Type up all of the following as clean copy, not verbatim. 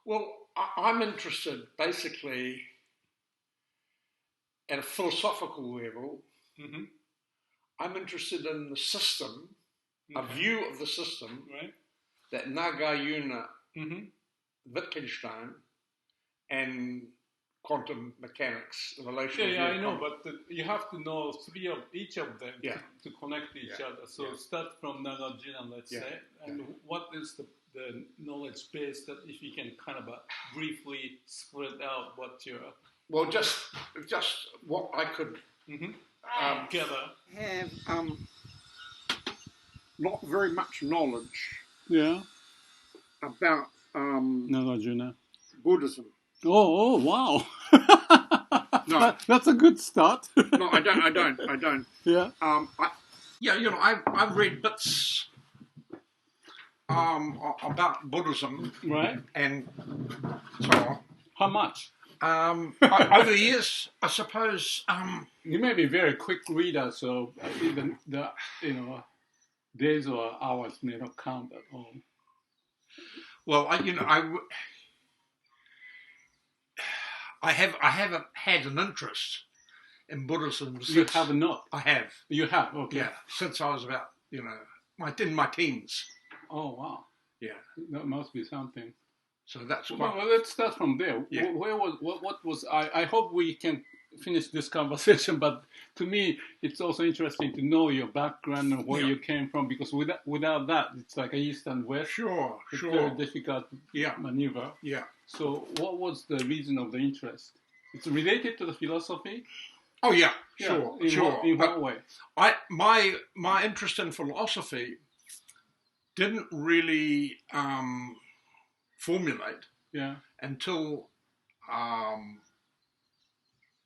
Well, I'm interested basically at a philosophical level. Mm-hmm. I'm interested in the system, a view of the system right. that Nagarjuna, Mm-hmm. Wittgenstein, and quantum mechanics, the relational Yeah, view I of know, quantum. but you have to know three of each of them Yeah. to connect each Yeah. other. So Yeah. start from Nagarjuna, let's Yeah. say, and what is the knowledge base that if you can kind of briefly spread out what you're Well, just what I could gather. have not very much knowledge about Nagarjuna. Buddhism. Oh, wow. No. That's a good start. No, I don't. Yeah. I've read bits about Buddhism, Right. and so on. How much? Over the years, I suppose. You may be a very quick reader, so even the days or hours may not count at all. Well, I haven't had an interest in Buddhism. You have not. I have. You have. Okay. Yeah, since I was about in my teens. Oh wow. Yeah. That must be something. So that's well, let's start from there. Yeah. What was I hope we can finish this conversation, but to me it's also interesting to know your background and where you came from, because without that it's like east and west. Sure. Very difficult maneuver. Yeah. So what was the reason of the interest? It's related to the philosophy? Oh yeah, sure. In what way? My interest in philosophy didn't really formulate until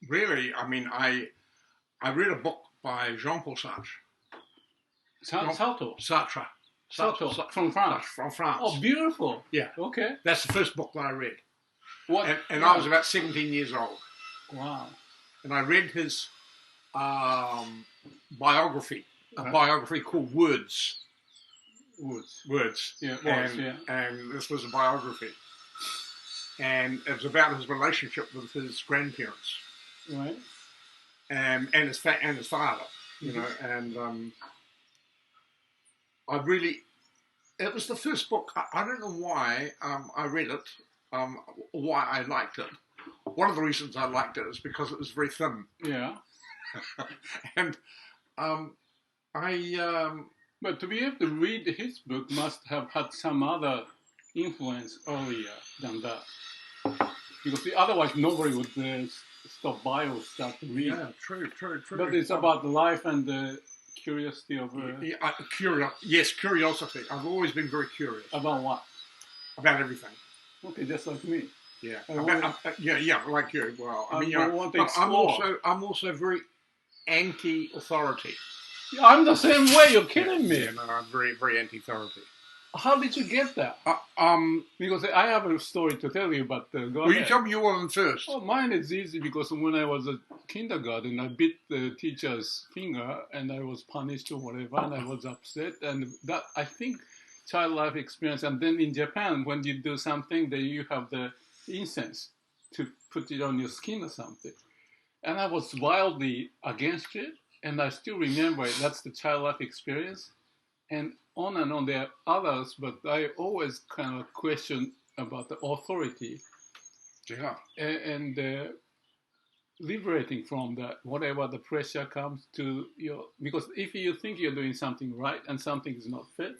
really, I read a book by Jean-Paul Sartre. Sartre from France. From France. Oh, beautiful. Yeah. Okay. That's the first book that I read. What? And I was about 17 years old. Wow. And I read his biography, a biography called Words. Yeah, and this was a biography. And it was about his relationship with his grandparents. Right. And his father, you know, and it was the first book. I don't know why I read it, why I liked it. One of the reasons I liked it is because it was very thin. Yeah. And but to be able to read his book must have had some other influence earlier than that. Because otherwise nobody would stop by or start to read. Yeah, true. But it's about the life and the curiosity of... curiosity. I've always been very curious. About what? About everything. Okay, just like me. Yeah, like you. Well, I'm also very anti-authority. Yeah, I'm the same way. You're kidding me. Yeah, no, I'm very, very anti-authority. How did you get that? Because I have a story to tell you, but go Will ahead. you tell me your one first? Oh, mine is easy because when I was a kindergarten, I bit the teacher's finger and I was punished or whatever, and I was upset. And that, I think, child life experience. And then in Japan, when you do something, then you have the incense to put it on your skin or something. And I was wildly against it, and I still remember it. That's the child life experience. And on, there are others, but I always kind of question about the authority. Yeah. And liberating from that, whatever the pressure comes to your... Because if you think you're doing something right and something is not fit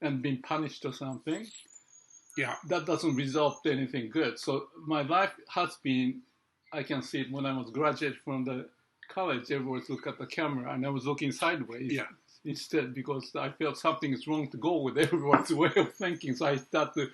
and being punished or something, that doesn't result to anything good. So my life has been, I can see it when I was graduated from the college, everyone look at the camera and I was looking sideways. Yeah. Instead, because I felt something is wrong to go with everyone's way of thinking. So I start to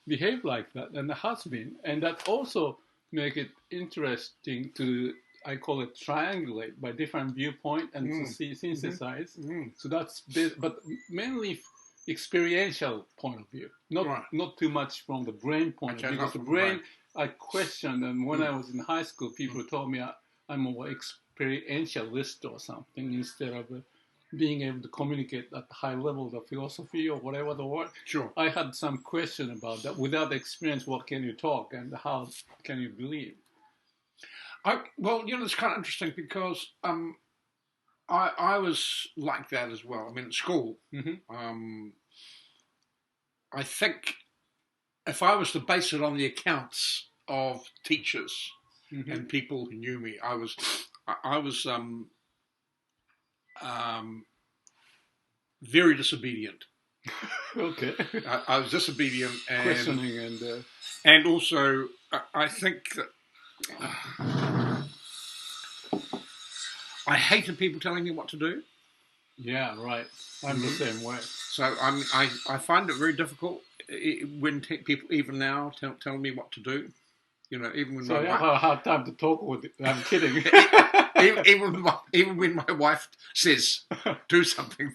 behave like that, and it has been. And that also make it interesting to, I call it triangulate by different viewpoint and to see, synthesize. So that's, but mainly experiential point of view, not too much from the brain point of view. Because the brain, I questioned, and when I was in high school, people told me I'm more experientialist or something instead of being able to communicate at the high level of philosophy or whatever the word. Sure. I had some question about that. Without experience, what can you talk and how can you believe? Well, it's kind of interesting because I was like that as well. I mean, at school, I think if I was to base it on the accounts of teachers and people who knew me, I was very disobedient. Okay. I was disobedient and questioning and also I think that I hated people telling me what to do. Yeah, right. I'm the same way. So I find it very difficult when people even now tell me what to do. Even when I have a hard time to talk with it. I'm kidding. even when my wife says do something,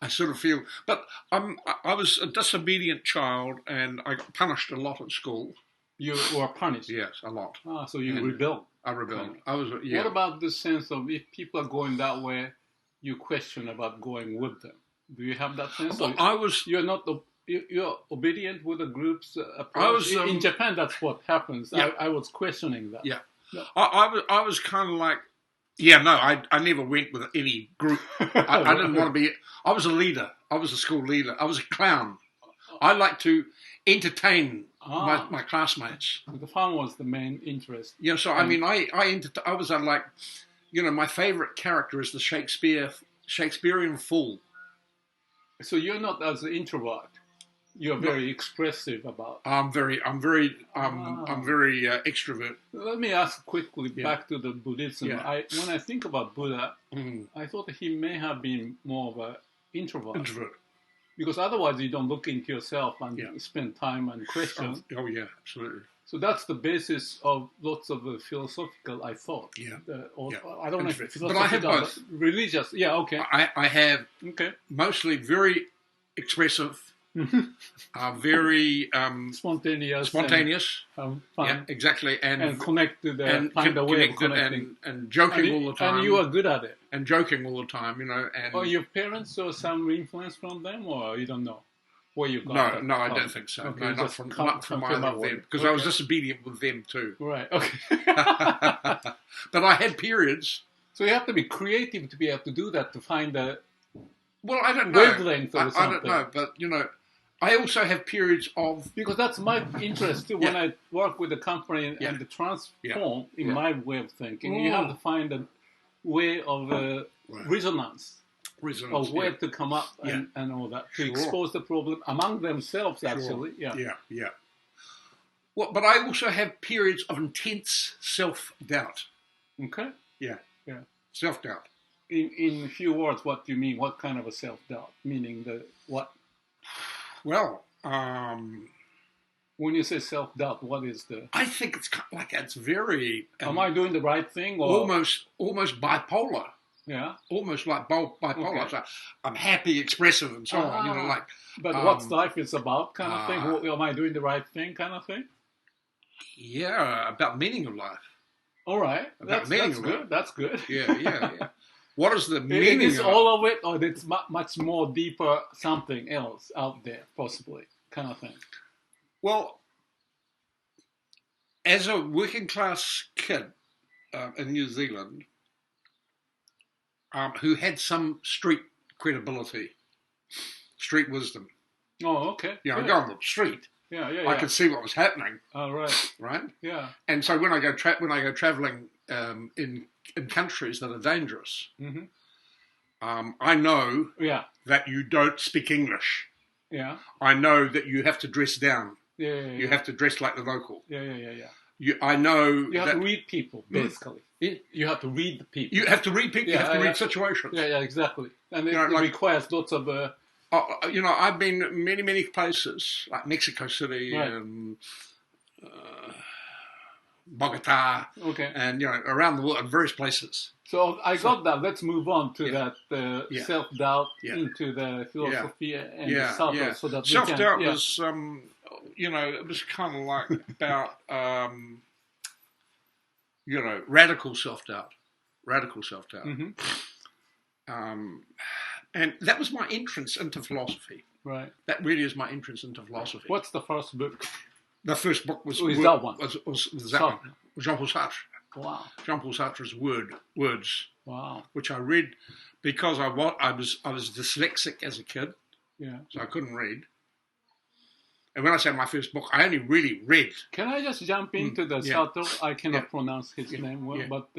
I sort of feel. But I was a disobedient child, and I got punished a lot at school. You were punished? Yes, a lot. So you rebelled. I rebelled. What about the sense of if people are going that way, you question about going with them? Do you have that sense? Well, You're not. You're obedient with the group's approach. In Japan, that's what happens. Yeah. I was questioning that. Yeah. No. I was kind of like, I never went with any group. I didn't want to be. I was a leader. I was a school leader. I was a clown. I like to entertain my classmates. The fun was the main interest. Yeah, so I mean, I was like, my favorite character is the Shakespearean fool. So you're not as an introvert. You're very expressive about. I'm very extrovert. Let me ask quickly back to the Buddhism. Yeah. When I think about Buddha, I thought he may have been more of an introvert. Because otherwise you don't look into yourself and spend time and question. Oh yeah, absolutely. So that's the basis of lots of philosophical, I thought. Yeah. I don't know if philosophical, but I have both. Religious. Yeah, okay. I have mostly very expressive, very spontaneous. Fun. Yeah, exactly. And connected and find a way of connecting. And joking all the time. And you are good at it. And joking all the time, And your parents saw some influence from them, or you don't know where you got No, I don't think so. Okay, no, not from either of them. Because I was disobedient with them too. Right, okay. But I had periods. So you have to be creative to be able to do that, to find a I don't know. wavelength or something. I don't know, but I also have periods of... Because that's my interest too. When I work with a company and the transform in my way of thinking, you have to find a way of resonance of where to come up and all that, to expose the problem among themselves, actually. Yeah. Well, but I also have periods of intense self-doubt. Okay. Yeah. Self-doubt. In a few words, what do you mean? What kind of a self-doubt? Meaning what? Well, when you say self-doubt, what is I think it's kind of like it's very... am I doing the right thing? Or? Almost bipolar. Yeah. Almost like bipolar. Okay. So I'm happy, expressive, and so on. But what life is about, kind of thing. Am I doing the right thing, kind of thing? Yeah, about meaning of life. All right, that's good. That's good. Yeah. What is the meaning? Is all of it, or it's much more deeper, something else out there, possibly, kind of thing? Well, as a working class kid in New Zealand, who had some street credibility, street wisdom. Oh, okay. I go on the street. Yeah. I could see what was happening. Oh, right. Right. Yeah. And so when I go traveling in countries that are dangerous, I know that you don't speak English. Yeah. I know that you have to dress down. Yeah. You have to dress like the local. Yeah. I know you have to read people, basically. You have to read the people. You have to read people. You have to read situations. Yeah, exactly. And it requires lots of... I've been many places, like Mexico City and Bogota, and around the world, various places. So I got that. Let's move on to that self-doubt into the philosophy and the Sartre. So that self-doubt was, it was kind of like about, radical self-doubt. And that was my entrance into philosophy. Right. That really is my entrance into philosophy. What's the first book? The first book was that one. Was that one. Jean-Paul Sartre. Wow. Jean-Paul Sartre's Words. Wow. Which I read because I was dyslexic as a kid. Yeah. So I couldn't read. And when I say my first book, I only really read. Can I just jump into the Sartre? I cannot pronounce his name well, but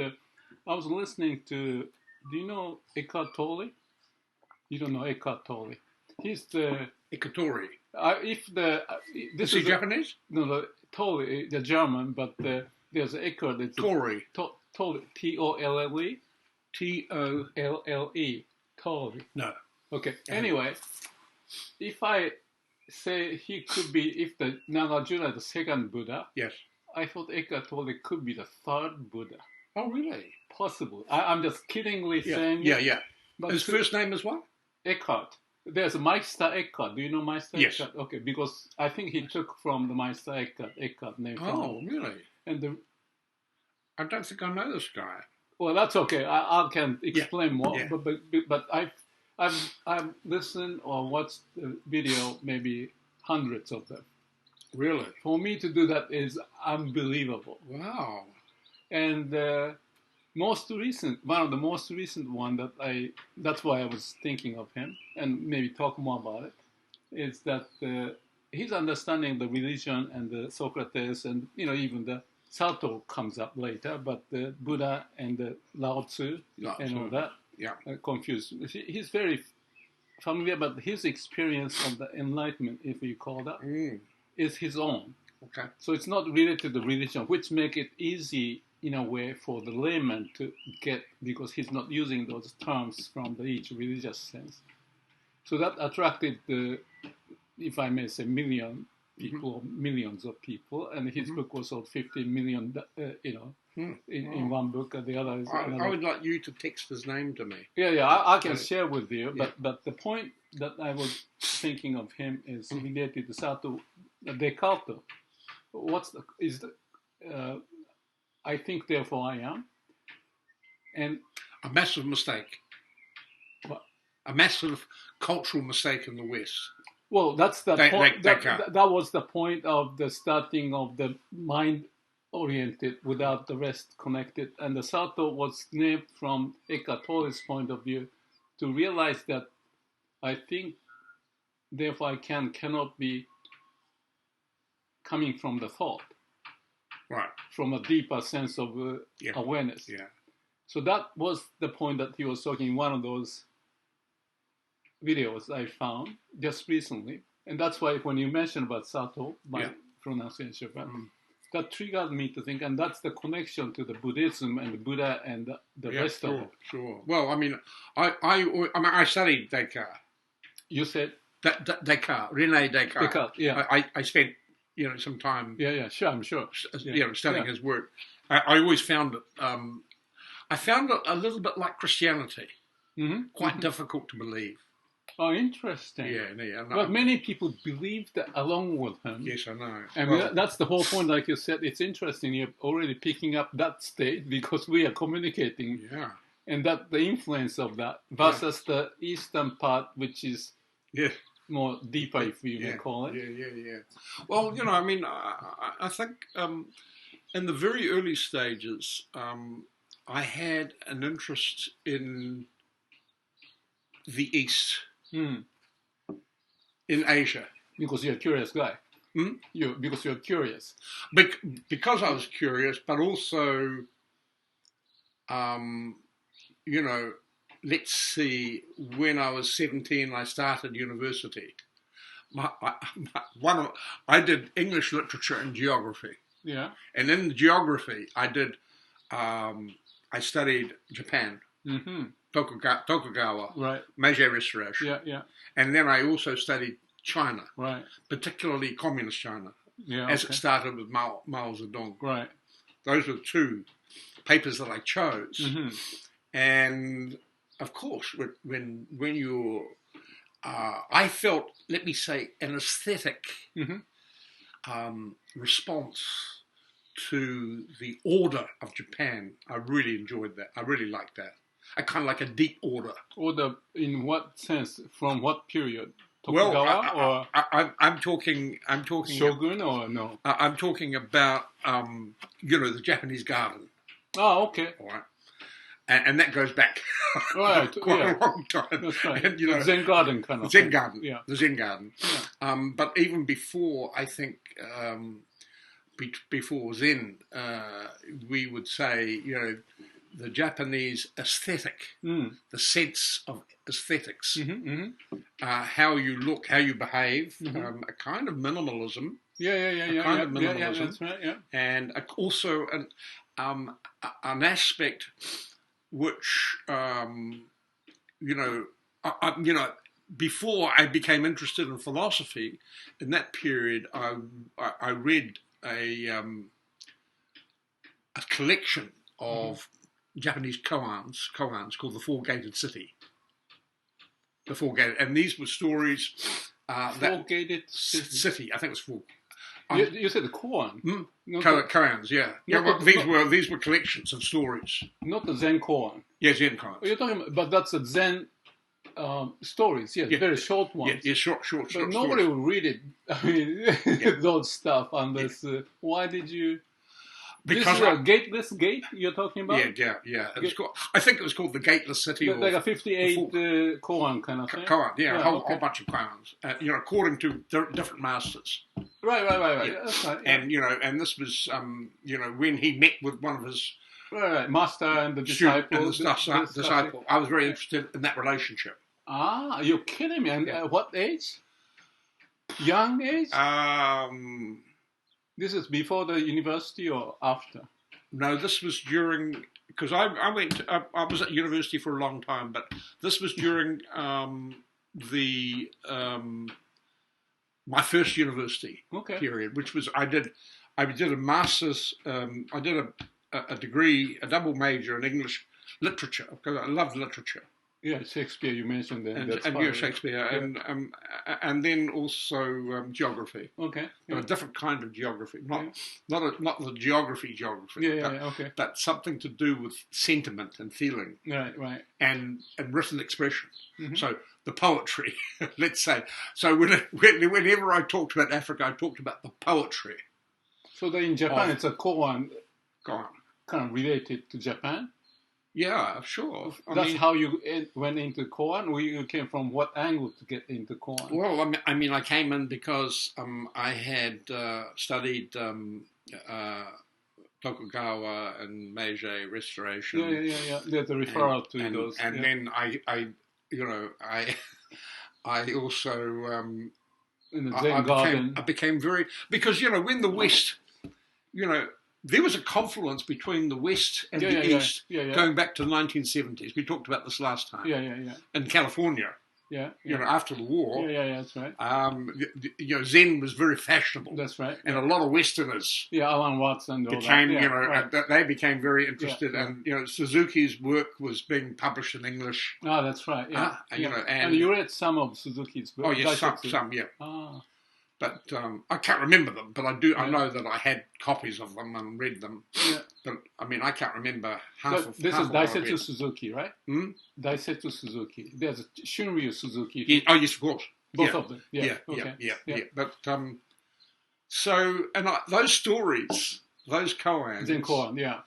I was listening to. Do you know Eckhart Tolle? You don't know Eckhart Tolle. He's the Eckhart Tolle. This is he Japanese? No, the Tolle, the German, but there's Eckhart. It's Tolle. Tolle. Tolle. Tolle. Tolle. No. Okay. Anyway, if I say he could be, if the Nagarjuna is the second Buddha, yes, I thought Eckhart Tolle could be the third Buddha. Oh, really? Possible. I'm just kiddingly saying. Yeah. But his first name is what? Eckhart. There's Meister Eckhart. Do you know Meister Yes. Eckhart? Okay, because I think he took from the Meister Eckhart name. Oh, really? And I don't think I know this guy. Well, that's okay. I can explain more. Yeah. But I've listened or watched the video, maybe hundreds of them. Really? For me to do that is unbelievable. Wow. And one of the most recent one that's why I was thinking of him and maybe talk more about it, is that his understanding the religion and the Socrates and even the Sartre comes up later, but the Buddha and the Lao Tzu and all that confused. He's very familiar, but his experience of the enlightenment, if you call that, is his own. Okay. So it's not related to the religion, which make it easy in a way for the layman to get, because he's not using those terms from each religious sense. So that attracted if I may say, millions of people, and his book was sold 50 million, in one book, and the other is I would like you to text his name to me. Yeah, I can share with you, but the point that I was thinking of him is related to Sartre, Descartes. I think, therefore I am. And a massive mistake. What? A massive cultural mistake in the West. Well, that's the point. That was the point of the starting of the mind-oriented without the rest connected. And the Sartre was named from Eckhart Tolle's point of view to realize that I think, therefore I cannot be coming from the thought. Right. From a deeper sense of awareness. Yeah. So that was the point that he was talking in one of those videos I found just recently. And that's why when you mentioned about Sartre, my pronunciation, that triggered me to think, and that's the connection to the Buddhism and the Buddha and the rest of it. Sure. Well, I mean, I studied Descartes. You said? Descartes, René Descartes. Descartes, yeah. I spent some time. Yeah, sure, I'm sure. Studying his work. I always found it. I found it a little bit like Christianity, quite difficult to believe. Oh, interesting. Yeah. But many people believed along with him. Yes, I know. And that's the whole point. Like you said, it's interesting. You're already picking up that state because we are communicating. Yeah. And that the influence of that versus the eastern part, which is more deeper, if you may call it. Yeah. Well, I mean, I think in the very early stages, I had an interest in the East, in Asia. Because you're a curious guy. Because you're curious. Because I was curious, but also, let's see, when I was 17, I started university. I did English literature and geography. Yeah. And in geography, I studied Japan, Tokugawa, right, Meiji Restoration. Yeah. And then I also studied China, right, particularly Communist China, as it started with Mao Zedong. Right. Those were the two papers that I chose. And of course, when you're, I felt, let me say, an aesthetic response to the order of Japan. I really enjoyed that. I really liked that. a kind of like a deep order. Order in what sense? From what period? Well, Tokugawa I'm talking Shogun or no? I'm talking about the Japanese garden. Oh, okay. All right. And that goes back Right, quite a long time. That's right. And, Zen garden kind of Zen thing. garden. Yeah. The Zen garden. Yeah. But even before, I think, before Zen, we would say, the Japanese aesthetic, the sense of aesthetics, how you look, how you behave, a kind of minimalism. Yeah. Kind of minimalism. Yeah, that's right. Yeah. And also an aspect which, before I became interested in philosophy, in that period, I read a collection of Japanese koans called The Four-Gated City. The Four-Gated, and these were stories. Four-Gated City, I think it was four. You said the koan. Koans, yeah. These were collections of stories. Not the Zen koan. Yeah, Zen koans. You're talking about, but that's a Zen stories. Yes, very short ones. Yeah, short. But nobody will read it. I mean, those stuff unless. Why did you? Because this is a gateless gate you're talking about? Yeah. I think it was called the Gateless City. Like a 58 koan kind of thing? Koan, a whole bunch of koans, according to different masters. Right. Yeah. That's right. Yeah. And this was, when he met with one of his... Right. Master and the disciple. And the disciple. I was very interested in that relationship. Ah, you're kidding me. And what age? Young age? This is before the university or after? No, this was during, because I was at university for a long time, but this was during my first university period, which was I did a master's, I did a degree, a double major in English literature because I loved literature. Yeah, Shakespeare you mentioned that. And Shakespeare, and then also geography. Okay. But a different kind of geography, not the geography. But something to do with sentiment and feeling. Right. And written expression. So the poetry, let's say. So whenever I talked about Africa, I talked about the poetry. So then in Japan, it's a koan. Kind of related to Japan. Yeah, sure. That's how you went into koan, or you came from what angle to get into koan? Well, I came in because I had studied Tokugawa and Meiji restoration. Yeah. There's a referral to those. And then I also in the Zen garden. I became very, because when the West, there was a confluence between the West and the East going back to the 1970s. We talked about this last time. Yeah. In California. Yeah. After the war. Yeah, that's right. Zen was very fashionable. That's right. And a lot of Westerners. Yeah, Alan Watts and all became, that. they became very interested. And, Suzuki's work was being published in English. Oh, that's right. Yeah. And you read some of Suzuki's books? Oh, yes, some, yeah. Ah. But I can't remember them, but I do. I know that I had copies of them and read them. Yeah. But I can't remember half of. This is Daisetsu Suzuki, right? Daisetsu Suzuki. There's Shunryu Suzuki. Oh yes, of course. Both of them. Yeah. But those stories, those koans. Zen koan, yeah.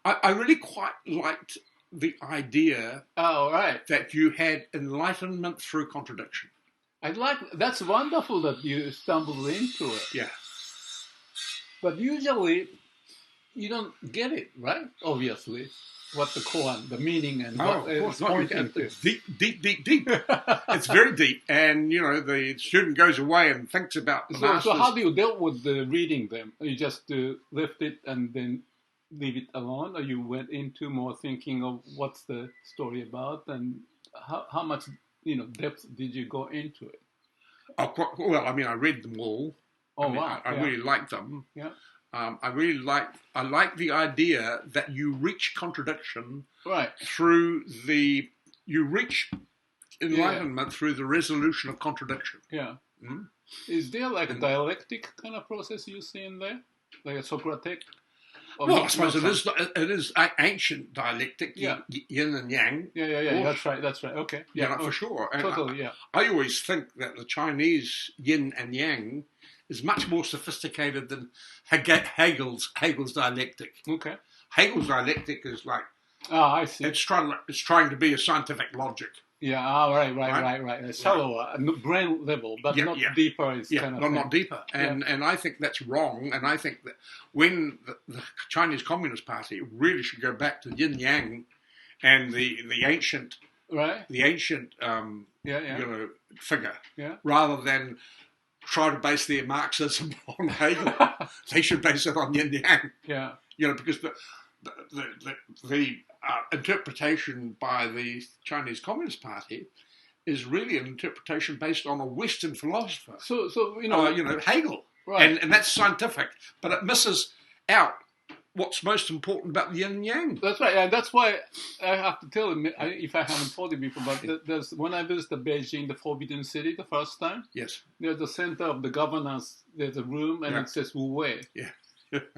I really quite liked the idea. Oh, right. That you had enlightenment through contradiction. That's wonderful that you stumbled into it. Yeah. But usually, you don't get it, right? Obviously. What the koan, the meaning and what it's pointing to. Deep. It's very deep. And, the student goes away and thinks about the masters. So how do you deal with reading them? You just lift it and then leave it alone? Or you went into more thinking of what's the story about and how much... depth did you go into it? Well, I read them all. Wow. I really liked them. Yeah. I like the idea that you reach contradiction right through you reach enlightenment through the resolution of contradiction. Yeah. Is there like a dialectic kind of process you see in there? Like a Socratic? Well, I suppose it is ancient dialectic, yin and yang. Yeah. That's right. Okay. Yeah, for sure. And totally. I always think that the Chinese yin and yang is much more sophisticated than Hegel's dialectic. Okay. Hegel's dialectic is like, I see. It's trying to be a scientific logic. Yeah. Right. Shallower, brain level, but not deeper. Is kind of not deeper. And I think that's wrong. And I think that when the Chinese Communist Party really should go back to yin yang and the ancient, figure, rather than try to base their Marxism on Hegel. They should base it on yin yang. Yeah. Because the interpretation by the Chinese Communist Party is really an interpretation based on a Western philosopher. So Hegel, right? And that's scientific, but it misses out what's most important about the yin and yang. That's right, and that's why I have to tell him, if I haven't told you before, but there's when I visited Beijing, the Forbidden City, the first time. Yes. There's the center of the governance. There's a room, and it says Wu Wei. Yeah.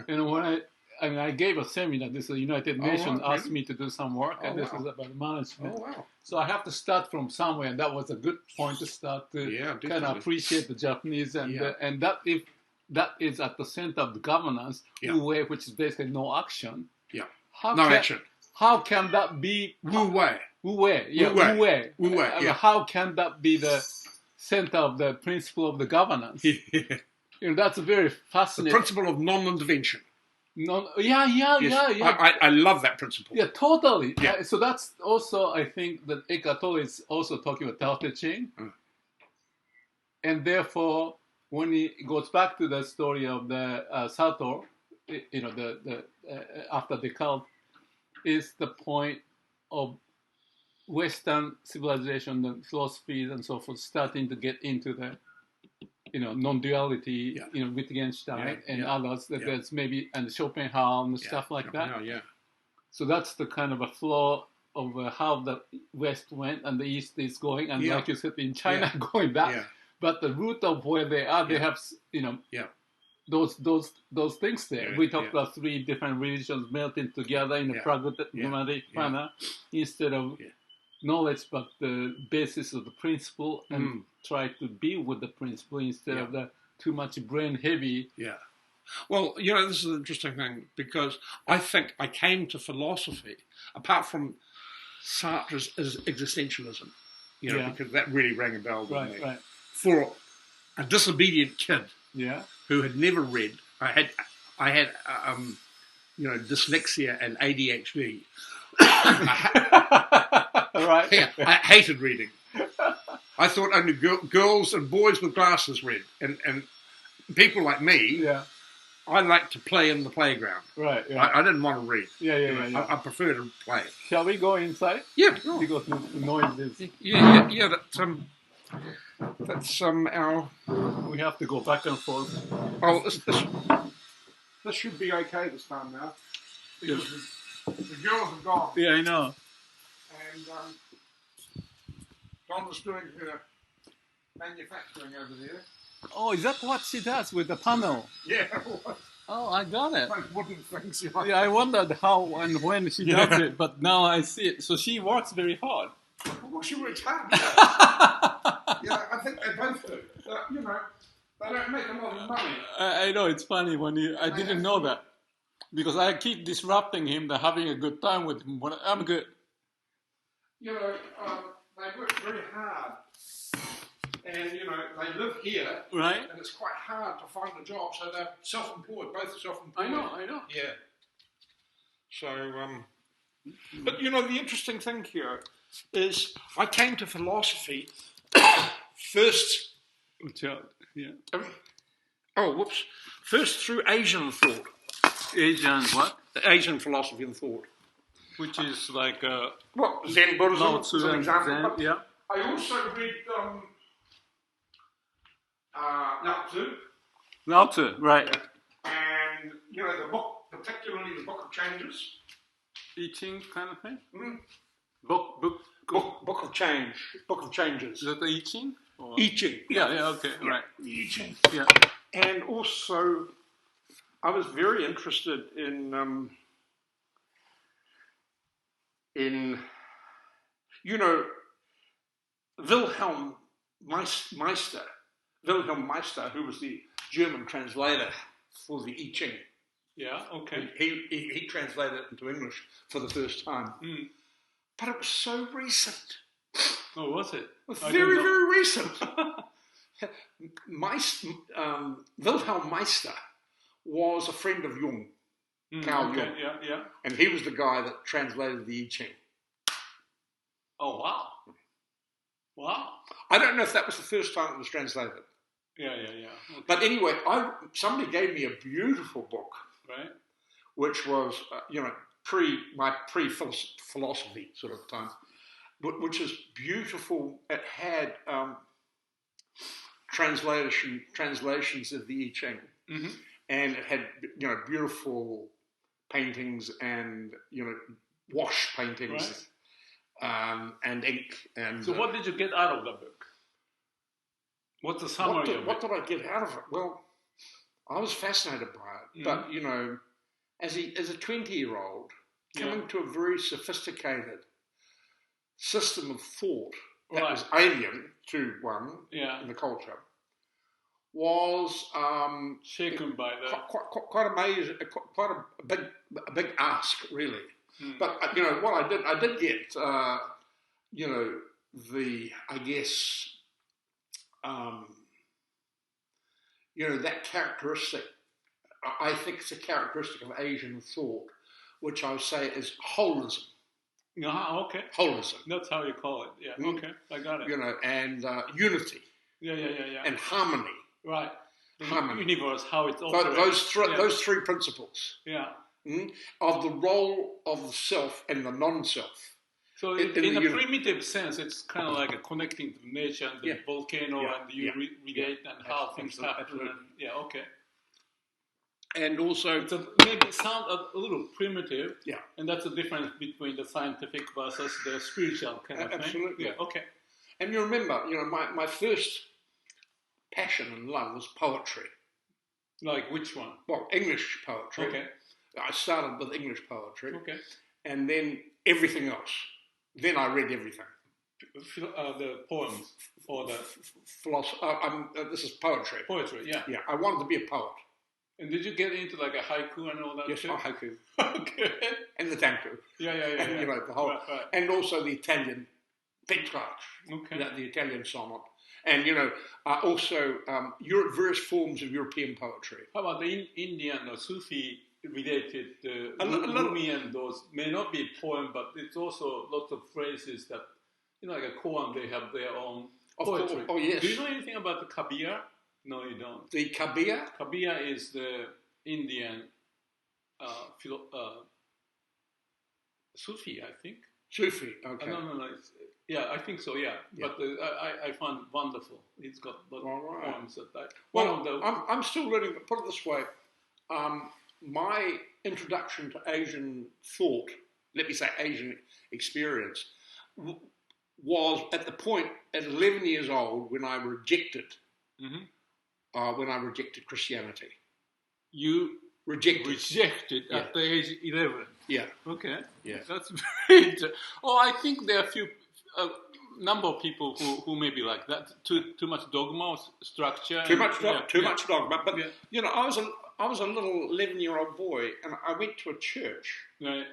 And when I gave a seminar. This is the United Nations asked me to do some work, and this is about management. Oh, wow. So I have to start from somewhere, and that was a good point to start to kind of appreciate the Japanese, and that if that is at the center of the governance, Wu Wei, which is basically no action. Yeah. Action. How can that be Wu Wei? Wu Wei. Yeah. Wu Wei. Wu Wei. Yeah. How can that be the center of the principle of the governance? That's a very fascinating. The principle of non-intervention. Yeah. I love that principle. Yeah, totally. Yeah. So that's also, I think, that Eckhart Tolle is also talking about Tao Te Ching. And therefore, when he goes back to the story of the Sartre, the after Descartes, is the point of Western civilization, the philosophies and so forth, starting to get into the non-duality, Wittgenstein and others, that there's maybe, and Schopenhauer and stuff like that. Yeah. So that's the kind of a flow of how the West went and the East is going, and like you said, in China going back. Yeah. But the root of where they are, they have, those things there. We talked about 3 different religions melting together in a pragmatic manner instead of knowledge, but the basis of the principle, and try to be with the principle instead of the too much brain heavy. Yeah. Well, this is an interesting thing, because I think I came to philosophy, apart from Sartre's existentialism, because that really rang a bell with me. Right. For a disobedient kid who had never read, I had dyslexia and ADHD. Right. Yeah, I hated reading. I thought only girls and boys with glasses read, and people like me. Yeah. I like to play in the playground. Right. Yeah. I didn't want to read. Yeah. I prefer to play. Shall we go inside? Yeah. Sure. Because the noise is. Yeah. That's our. We have to go back and forth. Oh, this should be okay this time now, because the girls have gone. Yeah, I know. And Donna's doing her manufacturing over there. Oh, is that what she does with the panel? Yeah. Oh, I got it. Like wooden things. Yeah, I wondered how and when she does it, but now I see it. So she works very hard. Well, she works hard. I think they both do. They don't make a lot of money. I know, it's funny when I didn't know that. Because I keep disrupting him, they're having a good time with him. When I'm good. They work very hard. And, they live here. Right. And it's quite hard to find a job, so they're self-employed, both self-employed. I know. Yeah. So, but, the interesting thing here is I came to philosophy first. First through Asian thought. Asian what? Asian philosophy and thought. Which is like Zen Buddhism, as an example. Zen, I also read Lao Tzu, right. And, the book, particularly the Book of Changes. I Ching kind of thing? Mm-hmm. Book of Change. Book of Changes. Is that the I Ching? I Ching. Yeah, okay, right. I Ching. Yeah. And also I was very interested in you know, Wilhelm Meister, who was the German translator for the I Ching. Yeah, okay. He translated it into English for the first time. Mm. But it was so recent. Oh, was it? It was very, very recent. Wilhelm Meister was a friend of Jung, Carl Jung. Yeah. And he was the guy that translated the I Ching. Oh, wow. Wow. I don't know if that was the first time it was translated. Yeah. Okay. But anyway, somebody gave me a beautiful book, Right. which was, pre-philosophy sort of time, which is beautiful. It had translations of the I Ching, and it had beautiful paintings and wash paintings, and ink. And so, what did you get out of the book? What's the summary of it? What did I get out of it? Well, I was fascinated by it, but as a 20-year-old coming to a very sophisticated system of thought that was alien to one in the culture, was shaken by that. Quite amazing, quite a big ask, really. But what I did get, that characteristic. I think it's a characteristic of Asian thought, which I would say is holism. Okay. Holism. That's how you call it. Yeah. Okay, I got it. And unity. Yeah. And harmony. Right. Harmony. Universe, how it's operates. Those three principles. Yeah. Of the role of the self and the non-self. So in a primitive sense, it's kind of like a connecting to nature and the volcano and you relate and how things happen. Absolutely. Okay. And also, maybe it sounds a little primitive. Yeah. And that's the difference between the scientific versus the spiritual kind of thing. Absolutely. Yeah. Okay. And you remember, my first passion and love was poetry. Like which one? Well, English poetry. Okay. I started with English poetry. Okay. And then everything else. Then I read everything. The poems or the philosophy. This is poetry. Poetry, yeah. Yeah, I wanted to be a poet. And did you get into like a haiku and all that? Yes, too? haiku. Okay. And the tanku. Yeah. And, the whole, right. And also the Italian Petrarch. Okay. The Italian sonnet. And, also various forms of European poetry. How about the Indian or Sufi related, Rumi and those may not be poem, but it's also lots of phrases that, like a koan, they have their own poetry. Oh, yes. Do you know anything about the kabir? No, you don't. The kabir? Kabir is the Indian Sufi, I think. Sufi, okay. No. I think so, yeah. But I found it wonderful. It's got lots of poems that I'm still learning, put it this way, my introduction to Asian thought, let me say Asian experience, was at the point at 11 years old when I rejected Christianity. You rejected at the age 11? Yeah. Okay. Yeah. That's very interesting. I think there are a few number of people who may be like that. Too much dogma or structure. Too much dogma. But I was a little 11-year-old boy, and I went to a church. Right.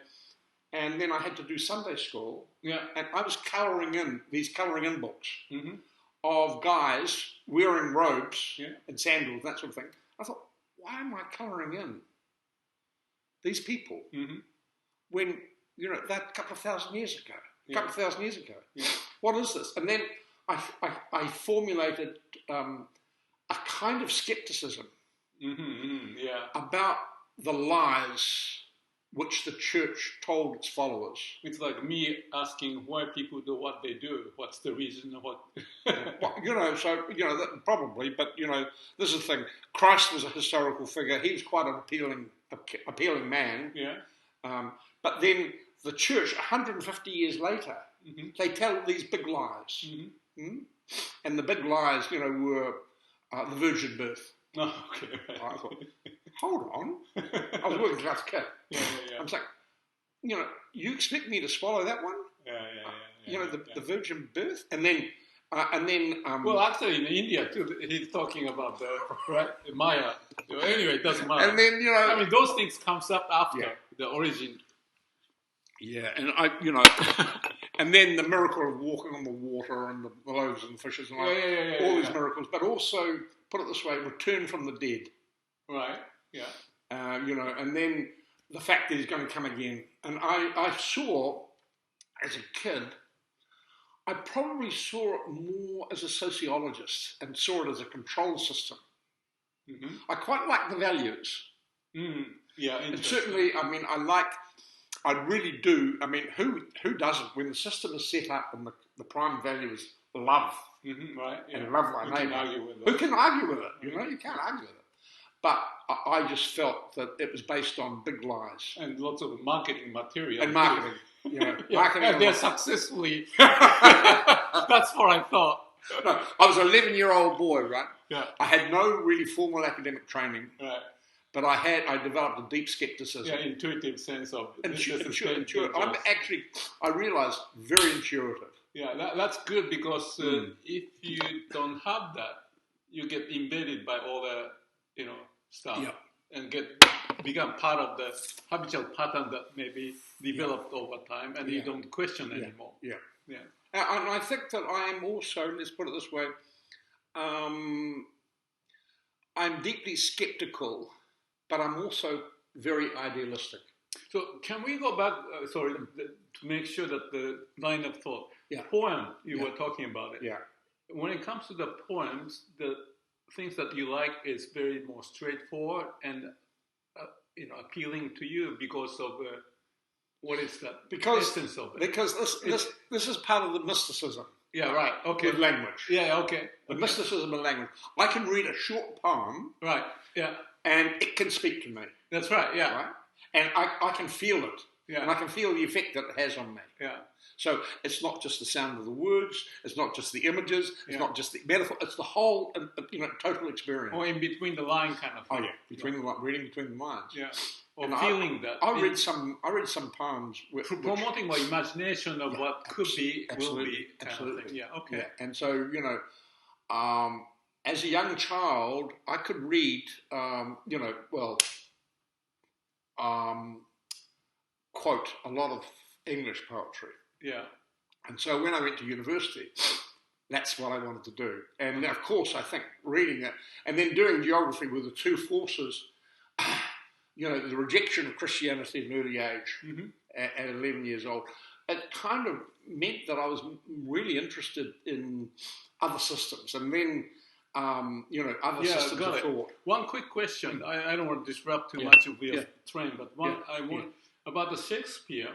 And then I had to do Sunday school. Yeah. And I was colouring in books of guys wearing robes and sandals, that sort of thing. I thought, why am I colouring in these people when, that couple of thousand years ago? Yeah. What is this? And then I formulated a kind of skepticism about the lies which the church told its followers. It's like me asking why people do what they do. What's the reason? Probably, but this is the thing. Christ was a historical figure. He was quite an appealing man. Yeah. But then the church, 150 years later, they tell these big lies. And the big lies, were the virgin birth. Oh, okay. I thought, hold on. I was working class kid. Yeah. I was like, you expect me to swallow that one? Yeah. The virgin birth? And then... well, actually, in India too, he's talking about the Maya. Anyway, it doesn't matter. And then I mean, those things comes up after the origin. Yeah, and and then the miracle of walking on the water and the loaves and fishes and all these miracles, but also, put it this way, return from the dead. Right. Yeah. And then the fact that he's going to come again. And I saw, as a kid, I probably saw it more as a sociologist and saw it as a control system. Mm-hmm. I quite like the values. Mm-hmm. Yeah, and certainly, I really do. I mean, who doesn't? When the system is set up and the prime value is love, right? Yeah. And love thy neighbour. Who can argue with it? You can't argue with it. But I just felt that it was based on big lies and lots of marketing material. And marketing. Marketing. And they're successfully. That's what I thought. No, I was an 11-year-old boy, right? Yeah. I had no really formal academic training. Right. But I developed a deep skepticism. Yeah, intuitive sense of... Intuitive. I'm actually, I realised, very intuitive. Yeah, that's good because if you don't have that, you get embedded by all the, stuff. Yeah. And become part of the habitual pattern that may be developed over time, and you don't question anymore. Yeah. And I think that I am also, let's put it this way, I'm deeply skeptical, but I'm also very idealistic. So can we go back, to make sure that the line of thought, poem, you were talking about it. Yeah. When it comes to the poems, the things that you like is very more straightforward and appealing to you because of what is that essence of it? Because this is part of the mysticism. Yeah, right. Okay. With language. Yeah, okay. The mysticism of language. I can read a short poem. Right. Yeah. And it can speak to me. That's right. Yeah. Right. And I can feel it. Yeah. And I can feel the effect that it has on me. Yeah. So it's not just the sound of the words. It's not just the images. It's not just the metaphor. It's the whole, total experience. Or in between the line kind of thing. Oh yeah, reading between the lines. Yeah. Or feeling that. I read some poems promoting my imagination of what could be, will be. Absolutely. Kind of thing. Yeah. Okay. Yeah. And so as a young child, I could read, quote a lot of English poetry. Yeah. And so when I went to university, that's what I wanted to do. And of course, I think reading it and then doing geography were the two forces. The rejection of Christianity at an early age, at 11 years old, it kind of meant that I was really interested in other systems, and then other systems of thought. One quick question. I don't want to disrupt too much of your train, but I want about the Shakespeare.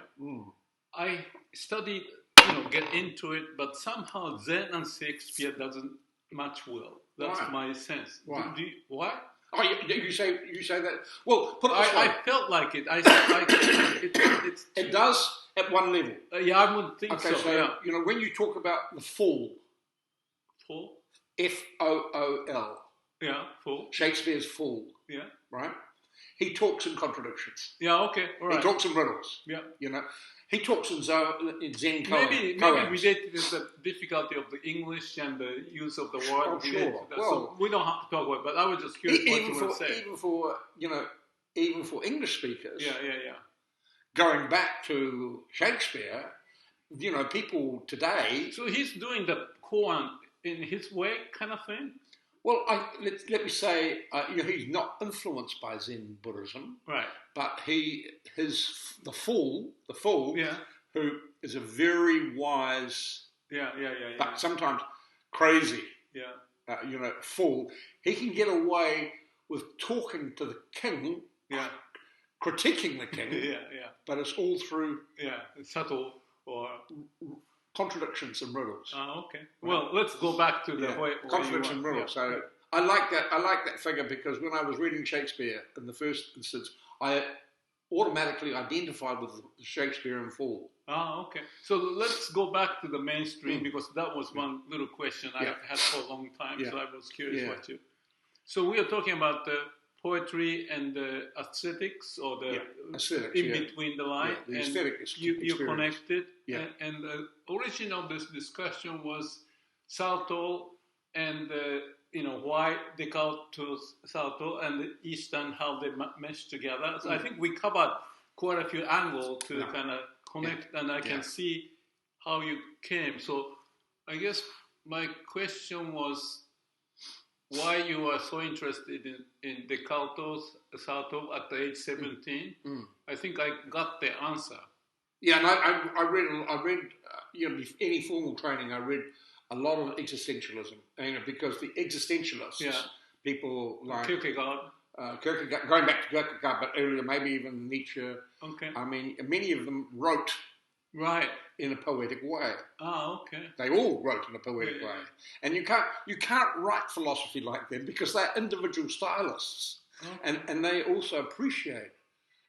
I studied, get into it, but somehow Zen and Shakespeare doesn't match well. That's my sense. Why? Why? Oh, you say that. Well, put it this way. I felt like it. It does at one level. I would think so. So when you talk about the fall, Fool. Yeah, fool. Shakespeare's Fool. Yeah. Right. He talks in contradictions. Yeah. Okay. All right. He talks in riddles. Yeah. He talks in Zen. Maybe related to the difficulty of the English and the use of the word. Oh, sure. Well, so we don't have to talk about it, but I was just curious what you want to say. Even for English speakers. Yeah. Going back to Shakespeare, people today. So he's doing the koan in his way, kind of thing. Well, let me say, he's not influenced by Zen Buddhism, right? But the fool, who is a very wise, but sometimes crazy, fool. He can get away with talking to the king, critiquing the king, but it's all through, subtle or contradictions and riddles. Oh, okay. Well, let's go back to the way contradictions and riddles. So I like that figure because when I was reading Shakespeare in the first instance, I automatically identified with the Shakespearean Fool. Oh, okay. So let's go back to the mainstream because that was one little question I had for a long time. So I was curious what you. So we are talking about the poetry and the aesthetics, or the aesthetics, in between the line, the and aesthetic you connected. Yeah. And the origin of this discussion was Sartre and why Descartes to Sartre and the East and how they meshed together. So I think we covered quite a few angles to kind of connect, and I can see how you came. So I guess my question was why you were so interested in Descartes, Sartre at the age 17. I think I got the answer. Yeah, and I read any formal training, I read a lot of existentialism, because the existentialists, people like Kierkegaard, going back to Kierkegaard, but earlier maybe even Nietzsche. Okay. I mean, many of them wrote in a poetic way. Ah, okay. They all wrote in a poetic way, and you can't write philosophy like them because they're individual stylists, and they also appreciate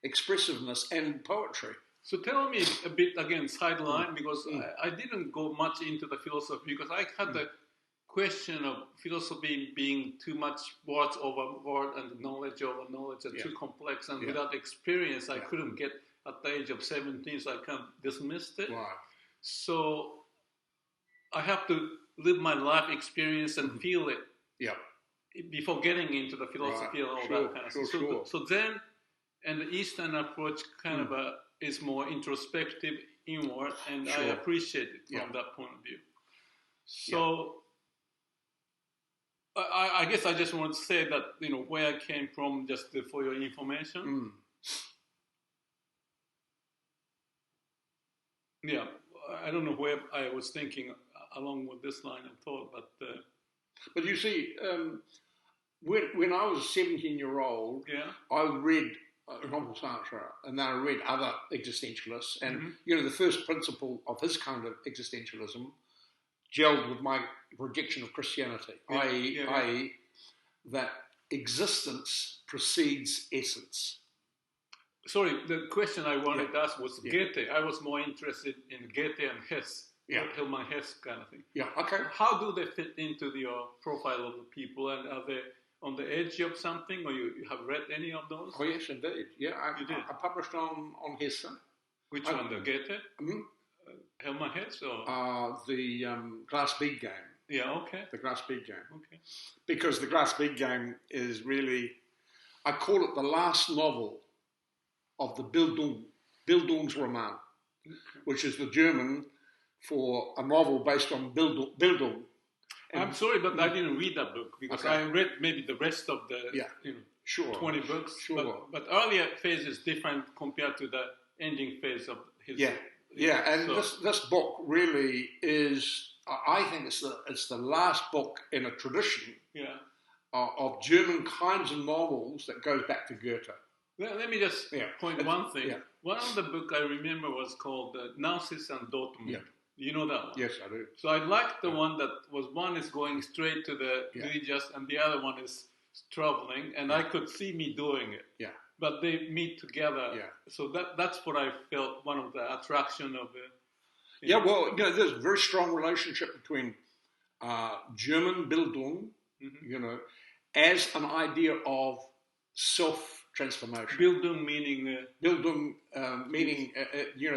expressiveness and poetry. So tell me a bit again, sideline, because I didn't go much into the philosophy because I had the question of philosophy being too much words over word and knowledge over knowledge and too complex, and without experience I couldn't get at the age of 17, so I kind of dismissed it. Right. So I have to live my life experience and feel it before getting into the philosophy and all that kind of stuff. So then, and the Eastern approach kind of is more introspective, inward, and I appreciate it from that point of view. So I guess I just want to say that, where I came from, just for your information. Yeah, I don't know where I was thinking along with this line of thought, but you see, when I was a 17-year-old, I read Jean-Paul Sartre, and then I read other existentialists, and the first principle of his kind of existentialism gelled with my rejection of Christianity, i.e., that existence precedes essence. Sorry, the question I wanted to ask was Goethe. I was more interested in Goethe and Hess, Hermann Hesse kind of thing. Yeah, okay. How do they fit into your profile of the people, and are they on the edge of something, or you have read any of those? Oh, yes, indeed. Yeah, you did. I published on Hesse. Which one, the Goethe? Hermann Hesse? Or? The Glass-Bead Game. Yeah, okay. The Glass-Bead Game. Okay. Because the Glass-Bead Game is really, I call it the last novel of the Bildungsroman, which is the German for a novel based on Bildung. I'm sorry, but I didn't read that book because I read maybe the rest of the 20 books. Sure. But earlier phase is different compared to the ending phase of his. And this book really is, I think it's the last book in a tradition of German kinds of novels that goes back to Goethe. Let me just point one thing. Yeah. One of the book I remember was called Narcissus and Dortmund. Yeah. You know that one? Yes, I do. So I liked the one that was, one is going straight to the religious and the other one is traveling, and I could see me doing it. Yeah. But they meet together. Yeah. So that's what I felt one of the attraction of it. There's a very strong relationship between German Bildung, as an idea of self-transformation. Bildung meaning?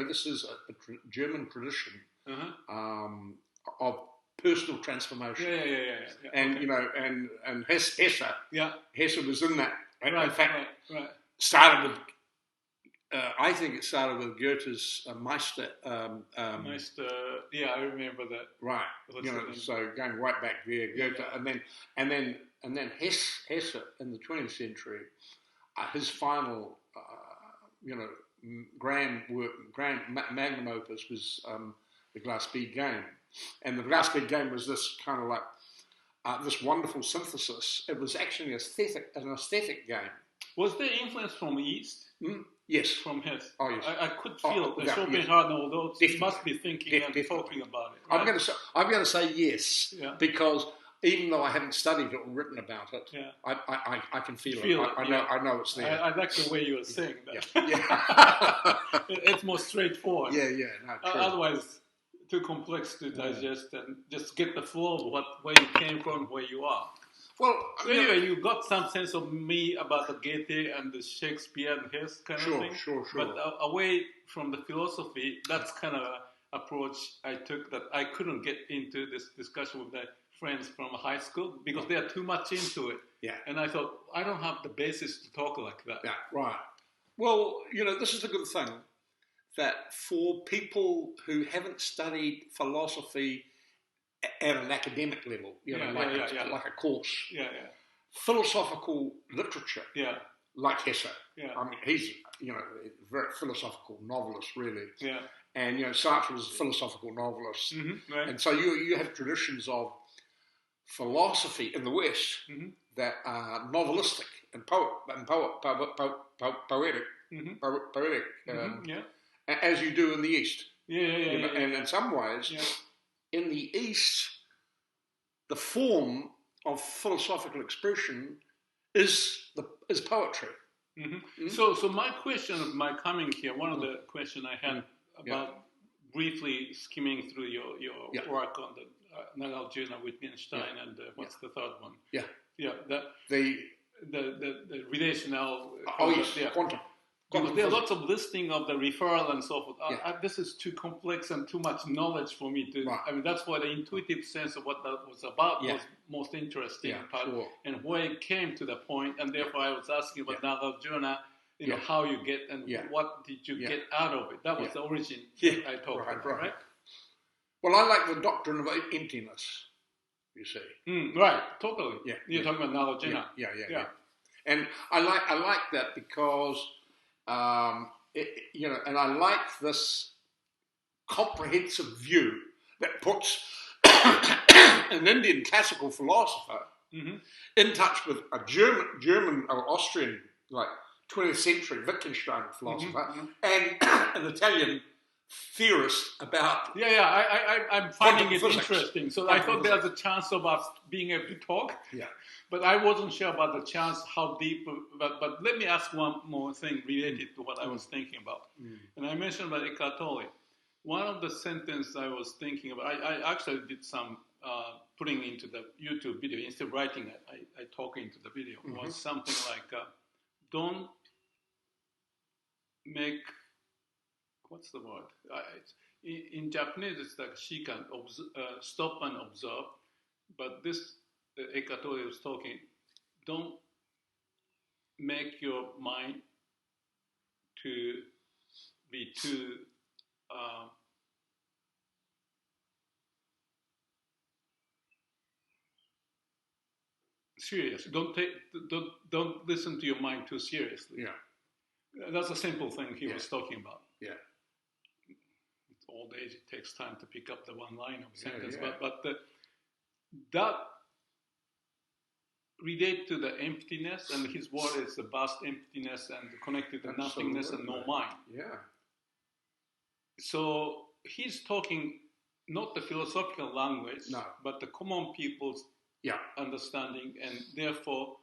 This is a German tradition of personal transformation. Yeah. And, and Hesse was in that. In fact, started with, I think it started with Goethe's Meister. Meister, I remember that. Right. So going right back there, Goethe, and then Hesse in the 20th century, his final, grand magnum opus was the Glass-Bead Game, and the Glass-Bead Game was this kind of like this wonderful synthesis. It was actually an aesthetic game. Was there influence from East? Yes. From Hesse? Oh, yes. I could feel Schopenhauer, although he must be thinking and talking about it. Right? I'm going to say yes, because even though I haven't studied it or written about it, I can feel it. I know it's there. I like the way you were saying that. It's more straightforward. No, true. Otherwise, too complex to digest and just get the flow of where you came from, where you are. Well, So anyway, you got some sense of me about the Goethe and the Shakespeare and his kind of thing. Sure. But away from the philosophy, that's kind of an approach I took, that I couldn't get into this discussion with my friends from high school because they are too much into it. Yeah. And I thought, I don't have the basis to talk like that. Yeah, right. Well, this is the good thing, that for people who haven't studied philosophy at an academic level, like a course, philosophical literature, like Hesse. I mean, he's a very philosophical novelist, really. Yeah. And Sartre was a philosophical novelist, right. and so you have traditions of philosophy in the West that are novelistic and poetic, as you do in the East. And in some ways, in the East, the form of philosophical expression is poetry. So my coming here, one of the questions I had about briefly skimming through your work on the Nagarjuna, Wittgenstein, and what's the third one? The relational. Quantum. Because there are lots of listing of the referral and so forth. This is too complex and too much knowledge for me to. Right. I mean, that's why the intuitive sense of what that was about was most interesting part, and where it came to the point. And therefore, I was asking about Nagarjuna, how you get and what did you get out of it. That was the origin I talked about, right? Well, I like the doctrine of emptiness, you see. Right, totally. Yeah. You're talking about Nagarjuna. Yeah. And I like that because, and I like this comprehensive view that puts an Indian classical philosopher in touch with a German or Austrian, like 20th century Wittgenstein philosopher, and an Italian theorist about I'm finding it physics. Interesting. So I thought there's a chance of us being able to talk. Yeah. But I wasn't sure about the chance, how deep. But let me ask one more thing related to what I was thinking about. And I mentioned about Eckhart Tolle. One of the sentences I was thinking about, I actually did some putting into the YouTube video. Instead of writing it, I talk into the video. It was something like, don't make, what's the word? In Japanese, it's like shikan, stop and observe. But this, Eckhart Tolle was talking, don't make your mind to be too serious. Don't listen to your mind too seriously. Yeah. That's a simple thing he was talking about. Yeah. It's old age, it takes time to pick up the one line of sentence. But that relate to the emptiness, and his word is the vast emptiness and connected to nothingness and no mind. Yeah. So he's talking not the philosophical language, but the common people's understanding, and therefore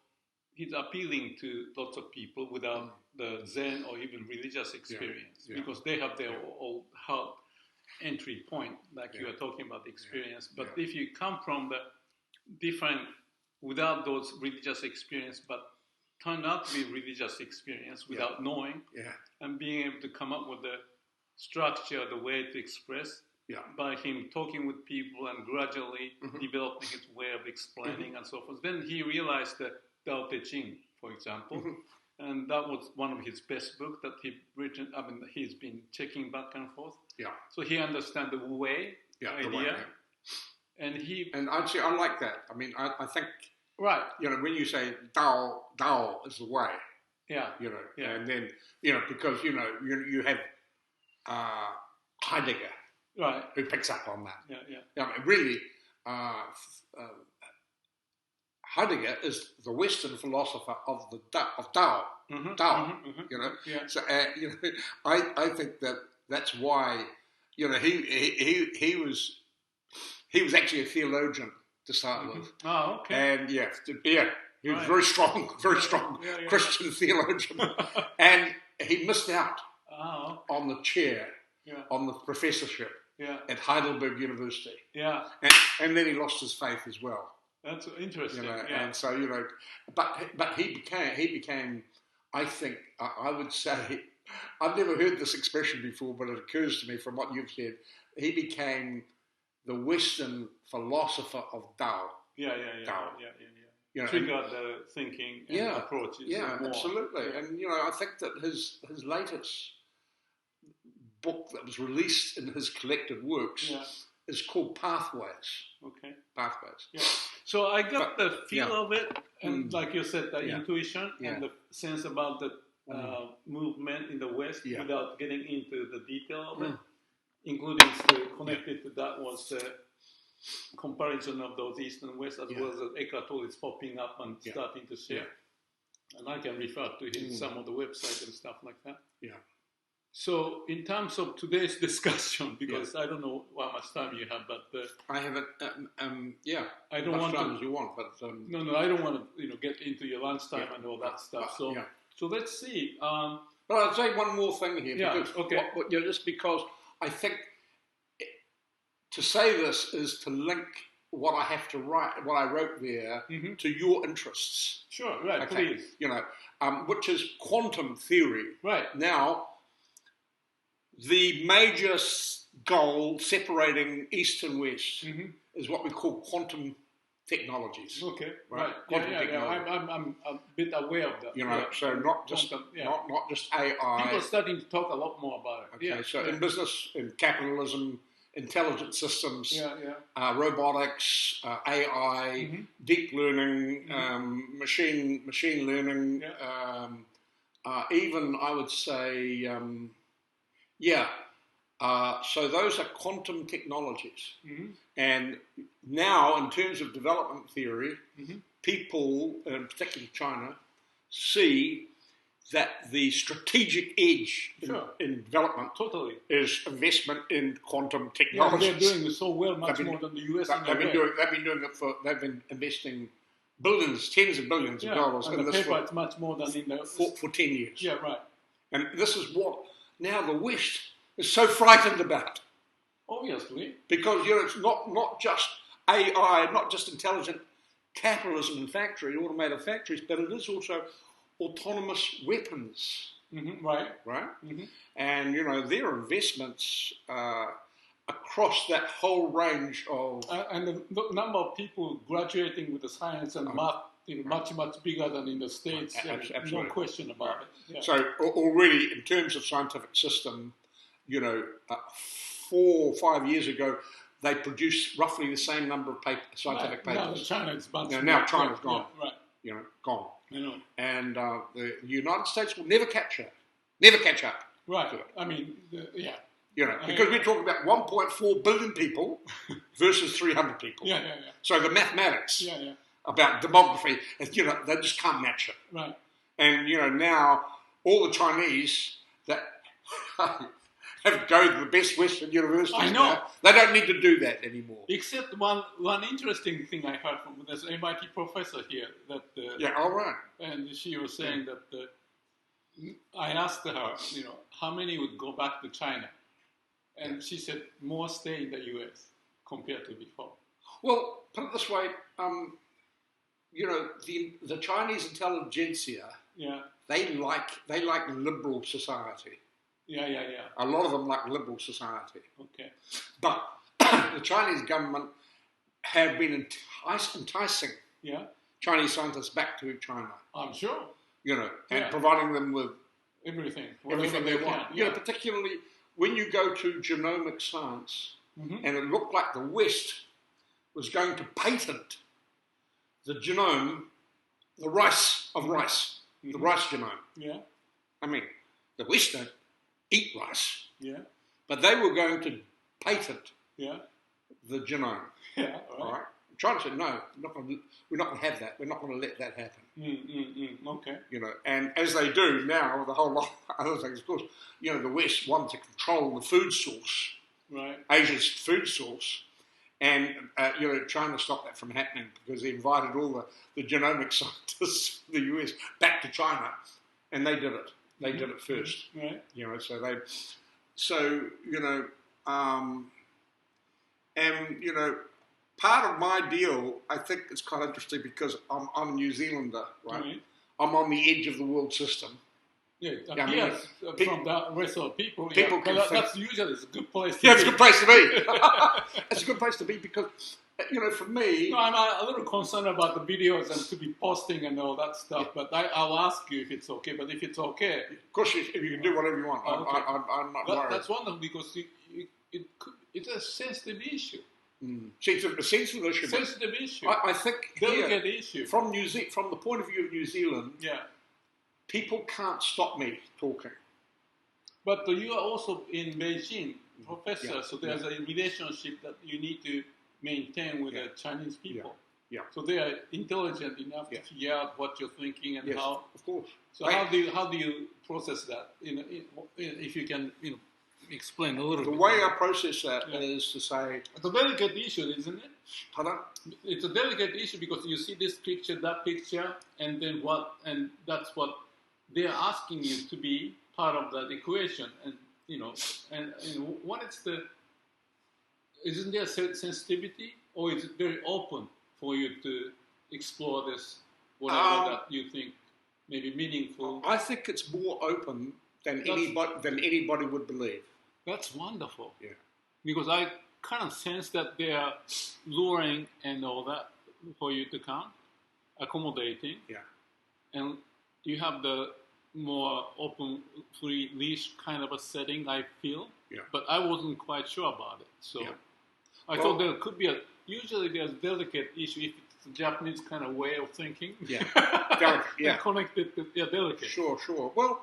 he's appealing to lots of people without the Zen or even religious experience, because they have their own entry point, like you are talking about the experience. But if you come from the different, without those religious experience, but turned out to be religious experience without knowing, and being able to come up with the structure, the way to express, by him talking with people and gradually developing his way of explaining and so forth. Then he realized that Tao Te Ching, for example, and that was one of his best books that he's been checking back and forth. Yeah. So he understands the way idea. The way, And I'd say I like that. I mean, I think when you say Tao is the way. And then because you have Heidegger, who picks up on that. I mean, really, Heidegger is the Western philosopher of Tao. So I think that's why he was actually a theologian to start with. Oh, okay. And he was very strong Christian theologian, and he missed out on the chair, on the professorship at Heidelberg University. And then he lost his faith as well. That's interesting. And so but he became. I think I would say I've never heard this expression before, but it occurs to me from what you've said. He became the Western philosopher of Tao. Tao. Triggered the thinking and approaches. Yeah, absolutely. Yeah. And I think that his latest book that was released in his collected works is called Pathways. Okay. Pathways. Yeah. So I got the feel of it, and like you said, the intuition and the sense about the movement in the West without getting into the detail of it, including connected to that was the comparison of those East and West, as well as Eckhart Tolle is popping up and starting to share. And I can refer to some of the websites and stuff like that. Yeah. So in terms of today's discussion, because I don't know how much time you have, but I have it. I don't want time as you want, but no, I don't want to get into your lunchtime and all that stuff. So let's see. But I'll say one more thing here. Yeah. Because okay. Just because I think to say this is to link what I have to write, what I wrote there, to your interests. Sure. Right. Okay. Please. Which is quantum theory. Right. Now, the major goal separating East and West is what we call quantum technologies. Okay, right. Quantum technology. I'm a bit aware of that. So not just not just AI. People are starting to talk a lot more about it. Okay, so in business, in capitalism, intelligent systems, robotics, AI, deep learning, machine learning, even I would say. So those are quantum technologies. And now, in terms of development theory, people, particularly China, see that the strategic edge in development is investment in quantum technologies. They're doing so well, much more than the US. They've been investing billions, tens of billions of dollars in this it's much more than in the for 10 years. Yeah, right. And this is what now the West is so frightened about. Obviously. Because it's not just AI, not just intelligent capitalism and automated factories, but it is also autonomous weapons. Right. And, their investments across that whole range of... and the number of people graduating with the science and math, much bigger than in the States. Absolutely. No question about it. Yeah. So already, in terms of scientific system, 4 or 5 years ago, they produced roughly the same number of scientific papers. Now China's now China's gone. Right. Gone. I know. And the United States will never catch up. Never catch up. Right. I mean, because we're talking about 1.4 billion people versus 300 people. Yeah. So the mathematics about demography, they just can't match it. Right. And, now all the Chinese that have go to the best Western universities now, they don't need to do that anymore. Except one interesting thing I heard from this MIT professor here. All right. And she was saying that I asked her, how many would go back to China? And she said more stay in the US compared to before. Well, put it this way, the Chinese intelligentsia, they like liberal society. Yeah. A lot of them like liberal society. Okay. But the Chinese government have been enticing Chinese scientists back to China. I'm sure. And providing them with everything they want. Particularly when you go to genomic science, and it looked like the West was going to patent the genome, the rice of rice, the rice genome. Yeah. I mean, the West don't eat rice. Yeah. But they were going to patent the genome. Yeah. All right. China said, no, we're not going to have that. We're not going to let that happen. Okay. And as they do now with a whole lot of other things, of course, the West wanted to control the food source, right? Asia's food source. And, China stopped that from happening because they invited all the genomic scientists from the US back to China, and they did it. They did it first. Right. part of my deal, I think it's quite interesting because I'm a New Zealander, right? Mm-hmm. I'm on the edge of the world system. Yeah, I mean, yes, from the rest of people. People yeah, can that's usually a good place to be. Yeah, it's a good place to be. It's a good place to be because, for me... No, I'm a little concerned about the videos and to be posting and all that stuff, but I'll ask you if it's okay. But if it's okay... Of course, you can do whatever you want. Okay. I'm not worried. That's wonderful because it's a sensitive issue. Sensitive issue. Sensitive issue. I think delicate issue. From the point of view of New Zealand, people can't stop me talking. But you are also in Beijing, professor, so there's a relationship that you need to maintain with the Chinese people. Yeah. So they are intelligent enough to figure out what you're thinking and how. Of course. So how do you process that? If you can, explain a little bit. The way I process that is to say... It's a delicate issue, isn't it? Pardon? It's a delicate issue because you see this picture, that picture, and then what, and that's what they are asking you to be part of that equation. And, what is isn't there sensitivity, or is it very open for you to explore this, whatever that you think may be meaningful? I think it's more open than anybody would believe. That's wonderful. Yeah. Because I kind of sense that they are luring and all that for you to come, accommodating. Yeah. And you have the more open, free leash kind of a setting, I feel. Yeah. But I wasn't quite sure about it. So I thought there could be usually there's a delicate issue if it's a Japanese kind of way of thinking. Yeah. Delicate, yeah. Connected to delicate. Sure. Well,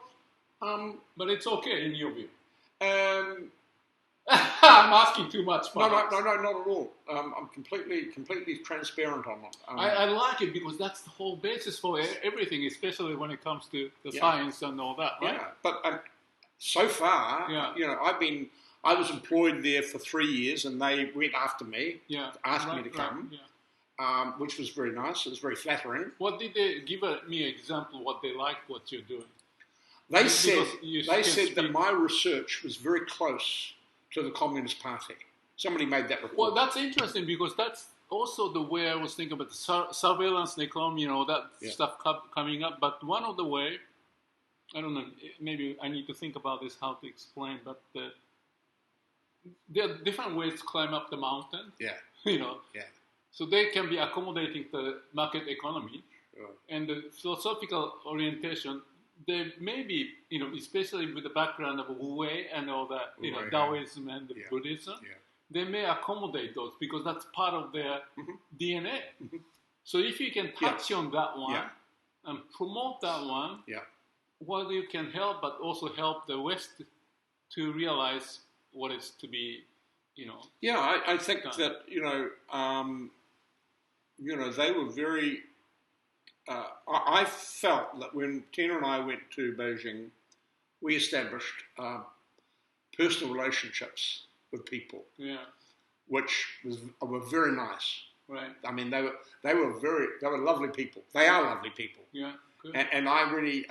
but it's okay in your view. I'm asking too much. No, not at all. I'm completely transparent on it. I like it because that's the whole basis for everything, especially when it comes to the science and all that, right? Yeah, but so far, I was employed there for 3 years, and they went after me, asked me to come, which was very nice. It was very flattering. What did they give me an example? What they liked, what you're doing? They said that my research was very close to the Communist Party. Somebody made that report. Well, that's interesting because that's also the way I was thinking about the surveillance economy, stuff coming up. But one of the way, I don't know, maybe I need to think about this, how to explain, but there are different ways to climb up the mountain. Yeah. Yeah. So they can be accommodating the market economy and the philosophical orientation. They may be, especially with the background of Wu Wei and all that, Taoism and the Buddhism, they may accommodate those because that's part of their DNA. Mm-hmm. So if you can touch on that one and promote that one, well, you can help, but also help the West to realize what is to be, Yeah, I think done. that, they were very... I felt that when Tina and I went to Beijing, we established personal relationships with people, which were very nice. Right. I mean, they were lovely people. They are lovely people. Yeah. Good. And I really,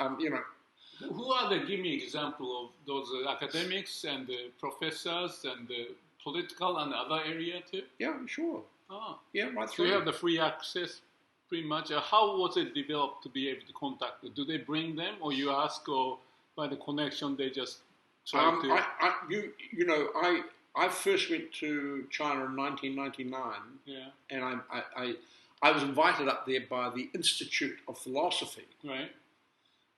Who are they? Give me an example of those academics and the professors and the political and other area too. Yeah, sure. Oh. Yeah, right So through. you have the free access. Pretty much. How was it developed to be able to contact them? Do they bring them, or you ask, or by the connection they just try to? I first went to China in 1999. Yeah. And I was invited up there by the Institute of Philosophy, right,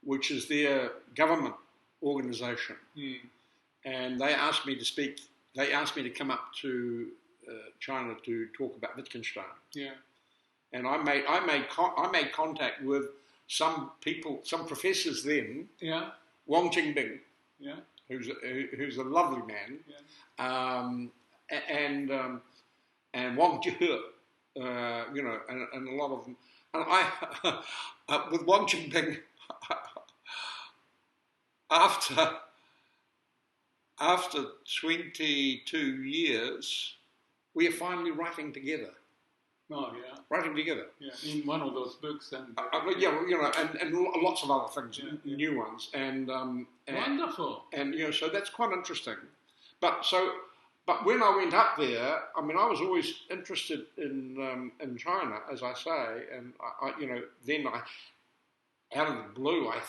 which is their government organization, and they asked me to speak. They asked me to come up to China to talk about Wittgenstein. Yeah. And I made contact with some people, some professors then. Yeah. Wang Qingbing. Yeah. Who's a lovely man. Yeah. And Wang Jihe. And a lot of them. And I with Wang Qingbing after 22 years, we are finally writing together. Oh, yeah. Writing together. Yeah, in one of those books. And and lots of other things, new ones. And wonderful. And, so that's quite interesting. But so But when I went up there, I mean, I was always interested in China, as I say, and then out of the blue, I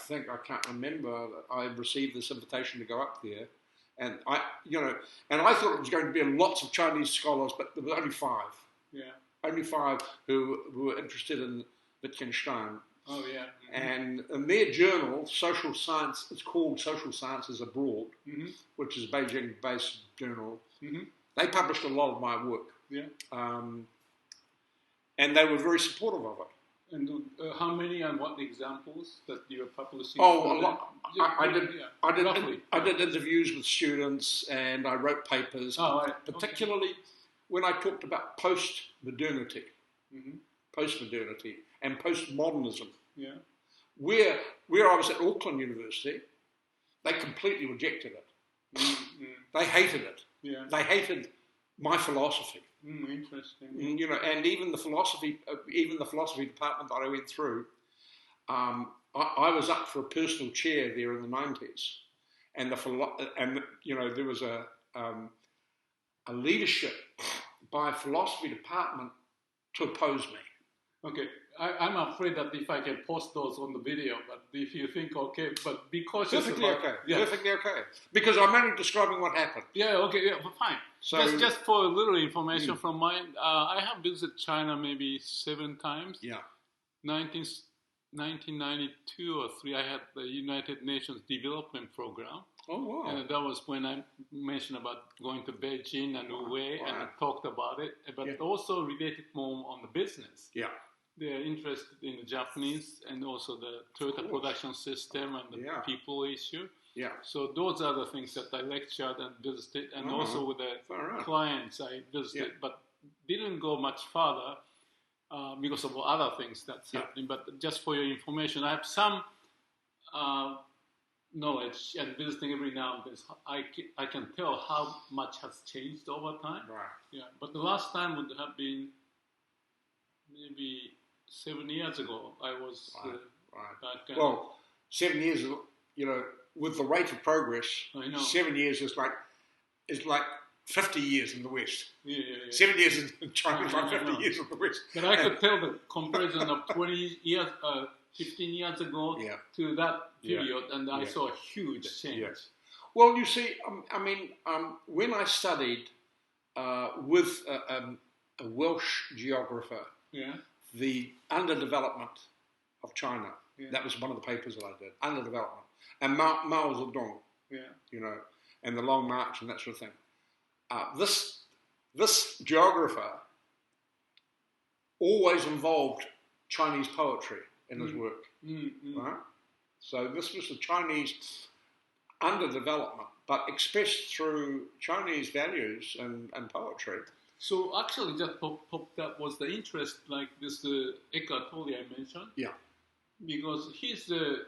can't remember, I received this invitation to go up there, and I thought it was going to be lots of Chinese scholars, but there were only 5. Yeah. Only 5 who were interested in Wittgenstein. Oh yeah. And in their journal, Social Science, it's called Social Sciences Abroad, which is a Beijing-based journal. They published a lot of my work. Yeah. And they were very supportive of it. And how many and what examples that you are publishing? Oh, a lot. I did Roughly. interviews with students, and I wrote papers, particularly when I talked about post-modernity and postmodernism. Yeah. Where I was at Auckland University, they completely rejected it. They hated it. Yeah. They hated my philosophy. Interesting. And even the philosophy department that I went through, I was up for a personal chair there in the 90s, and there was a leadership by a philosophy department to oppose me. Okay, I'm afraid that if I can post those on the video, but if you think okay, but be cautious. Perfectly okay. Because I'm only describing what happened. Yeah, okay, yeah, but fine. So, just for a little information from mine, I have visited China maybe 7 times. Yeah. 1992 or 3, I had the United Nations Development Program. Oh, wow. And that was when I mentioned about going to Beijing and Wu-wei, and I talked about it, but also related more on the business. Yeah. They're interested in the Japanese and also the Toyota production system and the people issue. Yeah. So those are the things that I lectured and visited, and also with the clients I visited, but didn't go much further because of other things that's happening. But just for your information, I have some knowledge, and visiting every now and then, I can tell how much has changed over time. Right. Yeah. But the last time would have been maybe 7 years ago. I was back. Well, 7 years, with the rate of progress, I know. 7 years is like 50 years in the West. Yeah. 7 years in China is like 50 years in the West. But I could tell the comparison of 20 years, 15 years ago to that period, and I saw a huge change. Yes. Well, you see, when I studied with a Welsh geographer, the underdevelopment of China, that was one of the papers that I did, underdevelopment. And Mao Zedong, and the Long March and that sort of thing. This geographer always involved Chinese poetry in his work, right? So this was the Chinese underdevelopment, but expressed through Chinese values and poetry. So actually, just popped up was the interest, like this Eckhart Tolle I mentioned. Yeah. Because he's the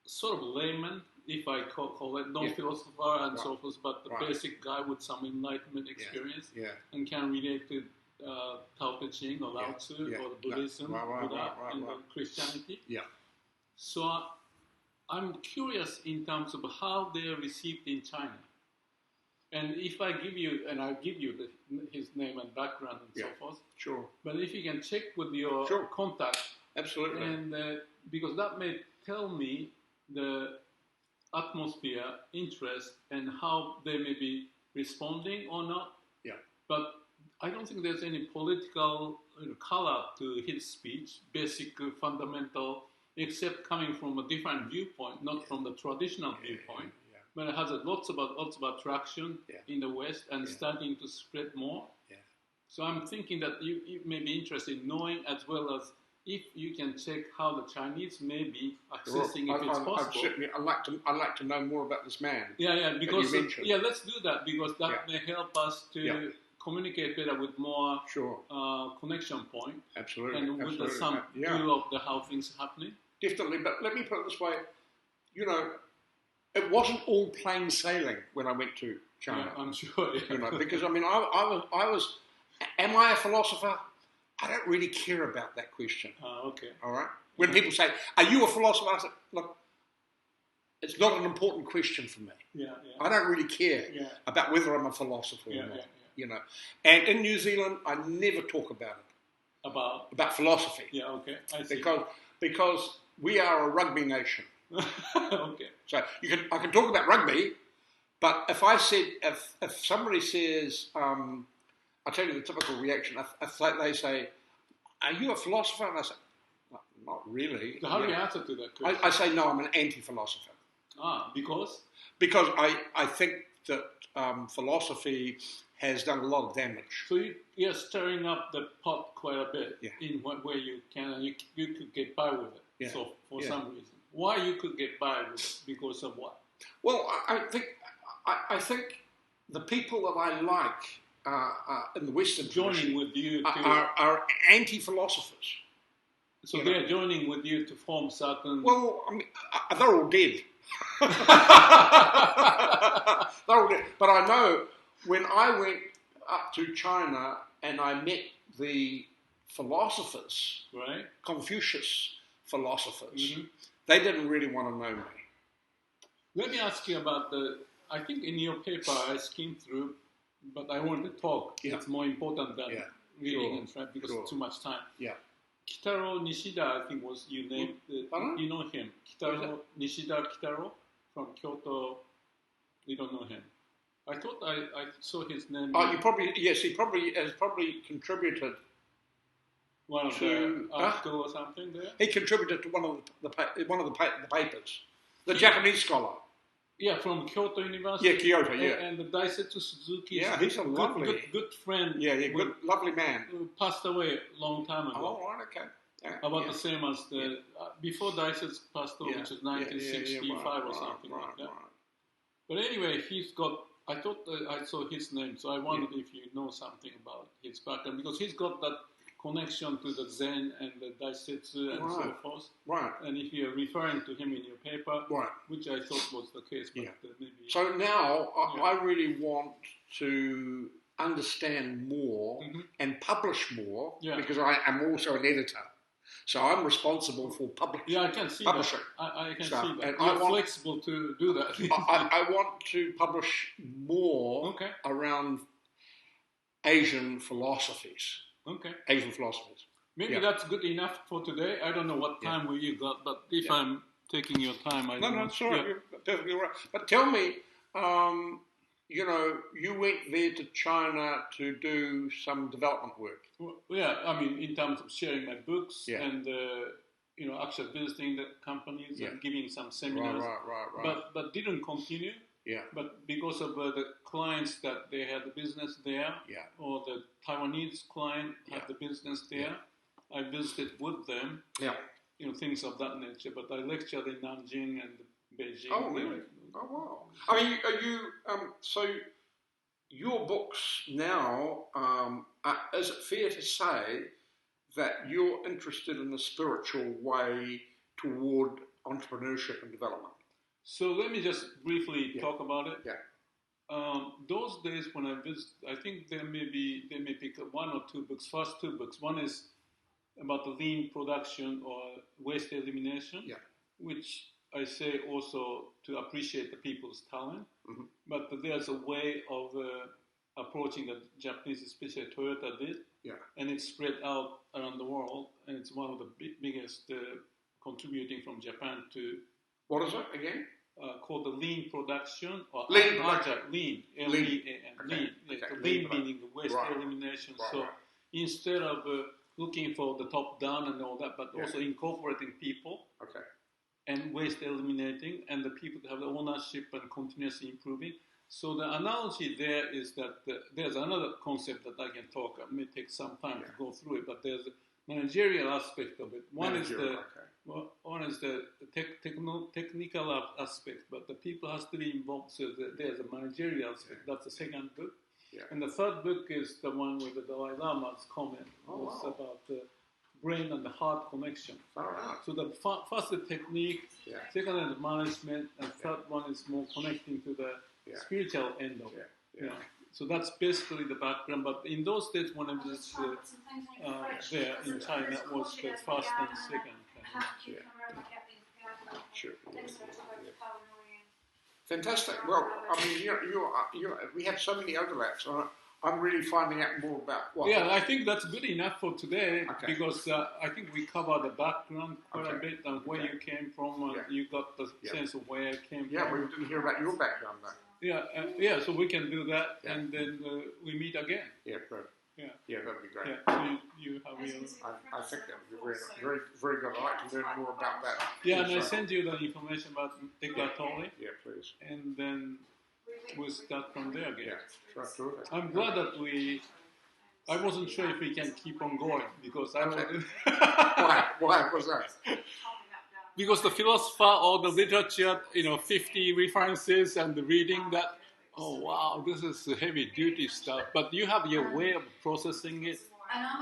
sort of layman, if I call it, non-philosopher and so forth, but the basic guy with some enlightenment experience and can relate to Tao Te Ching or Lao Tzu or Buddhism, Buddha, and Christianity. Yeah. So I'm curious in terms of how they are received in China. And if I give you, and I'll give you his name and background and so forth. Sure. But if you can check with your contact. Absolutely. And because that may tell me the atmosphere, interest, and how they may be responding or not. Yeah. But I don't think there's any political color to his speech, basic, fundamental, except coming from a different viewpoint, not from the traditional viewpoint. But it has lots of attraction in the West and starting to spread more. Yeah. So I'm thinking that you may be interested in knowing, as well as if you can check how the Chinese may be accessing if it's possible. I'd like to know more about this man. Because let's do that, because that may help us to communicate better with more connection point. Absolutely. And with some view of how things are happening. Definitely, but let me put it this way, it wasn't all plain sailing when I went to China. Yeah, I'm sure. Yeah. Because I was. Am I a philosopher? I don't really care about that question. Okay. All right. When people say, "Are you a philosopher?" I say, "Look, it's not an important question for me. I don't really care about whether I'm a philosopher or not. You know, and in New Zealand, I never talk about it. About philosophy. Yeah, okay. I see. Because we are a rugby nation. Okay. So I can talk about rugby, but if somebody says, I'll tell you the typical reaction. If they say, "Are you a philosopher?" and I say, "Not really." So how do you answer to that question? I say, "No, I'm an anti-philosopher." Because? Because I think that philosophy has done a lot of damage. So you're stirring up the pot quite a bit in what way you can, and you could get by with it. Yeah. So for some reason, why you could get by with it? Because of what? Well, I think the people that I like in the Western joining with you are anti-philosophers. So they're joining with you to form certain. Well, I mean, they're all dead. They're all dead. But I know when I went up to China and I met the philosophers, right? Confucius philosophers, they didn't really want to know me. Let me ask you about I think in your paper I skimmed through, but I want to talk. Yeah. It's more important than reading and trying because it's too much time. Yeah. Kitaro Nishida, I think was you named. You know him. Nishida Kitaro from Kyoto. You don't know him. I thought I saw his name. Oh, he has probably contributed. One of the article or something there. He contributed to one of the papers. The Japanese scholar. Yeah, from Kyoto University. Yeah, Kyoto. Yeah. And the Daisetsu Suzuki. Yeah, he's a lovely, good friend. Yeah, good, lovely man. Who passed away a long time ago. Oh, right, okay. Yeah, About the same as the before Daisetsu passed away, which is 1965 or something like that. Right. But anyway, he's got. I thought I saw his name, so I wondered if you know something about his background because he's got that connection to the Zen and the Daisetsu and so forth. Right. And if you're referring to him in your paper, which I thought was the case, but maybe. So now I really want to understand more and publish more because I am also an editor. So I'm responsible for publishing. Yeah, I can see publishing. That. I can see that. And you're flexible to do that. I want to publish more around Asian philosophies. Okay. Asian philosophies. Maybe that's good enough for today. I don't know what time you got, but if I'm taking your time, I don't know. No, sorry, you're perfectly right. But tell me, you went there to China to do some development work. Well, I mean, in terms of sharing my books and actually visiting the companies and giving some seminars. Right. But didn't continue. Yeah. But because of the clients that they had the business there, or the Taiwanese client had the business there, I visited with them. Yeah. Things of that nature. But I lectured in Nanjing and Beijing. Oh, really? Oh, wow. I mean, are you so your books now? Is it fair to say that you're interested in the spiritual way toward entrepreneurship and development? So let me just briefly talk about it. Yeah. Those days when I visit, I think they may pick up one or two books. First two books. One is about the lean production or waste elimination, which I say also to appreciate the people's talent. But there's a way of approaching that Japanese, especially Toyota, did, and it's spread out around the world, and it's one of the biggest contributing from Japan to. What is it again? Called the lean production or lean, lean, L-E-A-N, lean. Lean meaning waste elimination. So instead of looking for the top down and all that, but also incorporating people and waste eliminating, and the people that have the ownership and continuously improving. So the analogy there is that there's another concept that I can talk. It may take some time to go through it, but there's a managerial aspect of it. One is the technical aspect, but the people has to be involved. So there's a managerial aspect. That's the second book. And the third book is the one with the Dalai Lama's comment. It's about the brain and the heart connection. So the first the technique, second is the management, and third one is more connecting to the spiritual end of it. So that's basically the background. But in those days when I was there in China, it was the first and second. Sure. Fantastic. Well, I mean, we have so many overlaps. I'm really finding out more about what. Yeah, I think that's good enough for today because I think we covered the background quite a bit and where you came from, and you got the sense of where I came from. Yeah, we didn't hear about your background though. Yeah, so we can do that, and then we meet again. Yeah, great. Yeah, that'd be great. Yeah, so you have your. I think that would be very, very, very good. I'd like to learn more about that. Yeah, and I send you the information about Eckhart Tolle. Yeah, please. And then we'll start from there again. Yeah, sure. I'm glad that I wasn't sure if we can keep on going because I was. Why was that? Because the philosopher or the literature, 50 references and the reading that, oh wow, this is heavy duty stuff. But you have your way of processing it.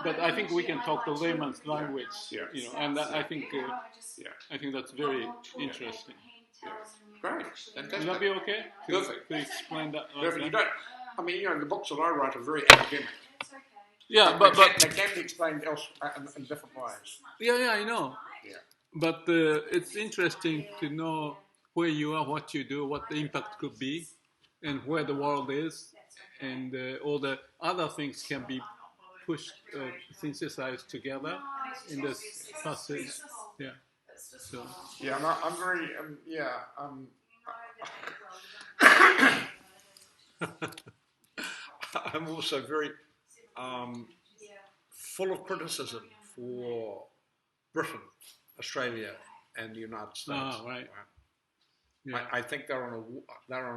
But I think we can talk the layman's language, and I think that's very interesting. Yeah. Great, fantastic. Will that be okay? Perfect. To explain that. Perfect. You don't. I mean, the books that I write are very academic. Yeah, but they can be explained in different ways. Yeah, I know. Yeah. But it's interesting to know where you are, what you do, what the impact could be, and where the world is, and all the other things can be pushed, synthesized together in this passage. Yeah. So. Yeah, no, I'm very. I'm also very full of criticism for Britain, Australia, and the United States. Ah, right. Yeah. I think they're on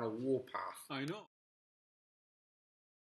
a war path. I know.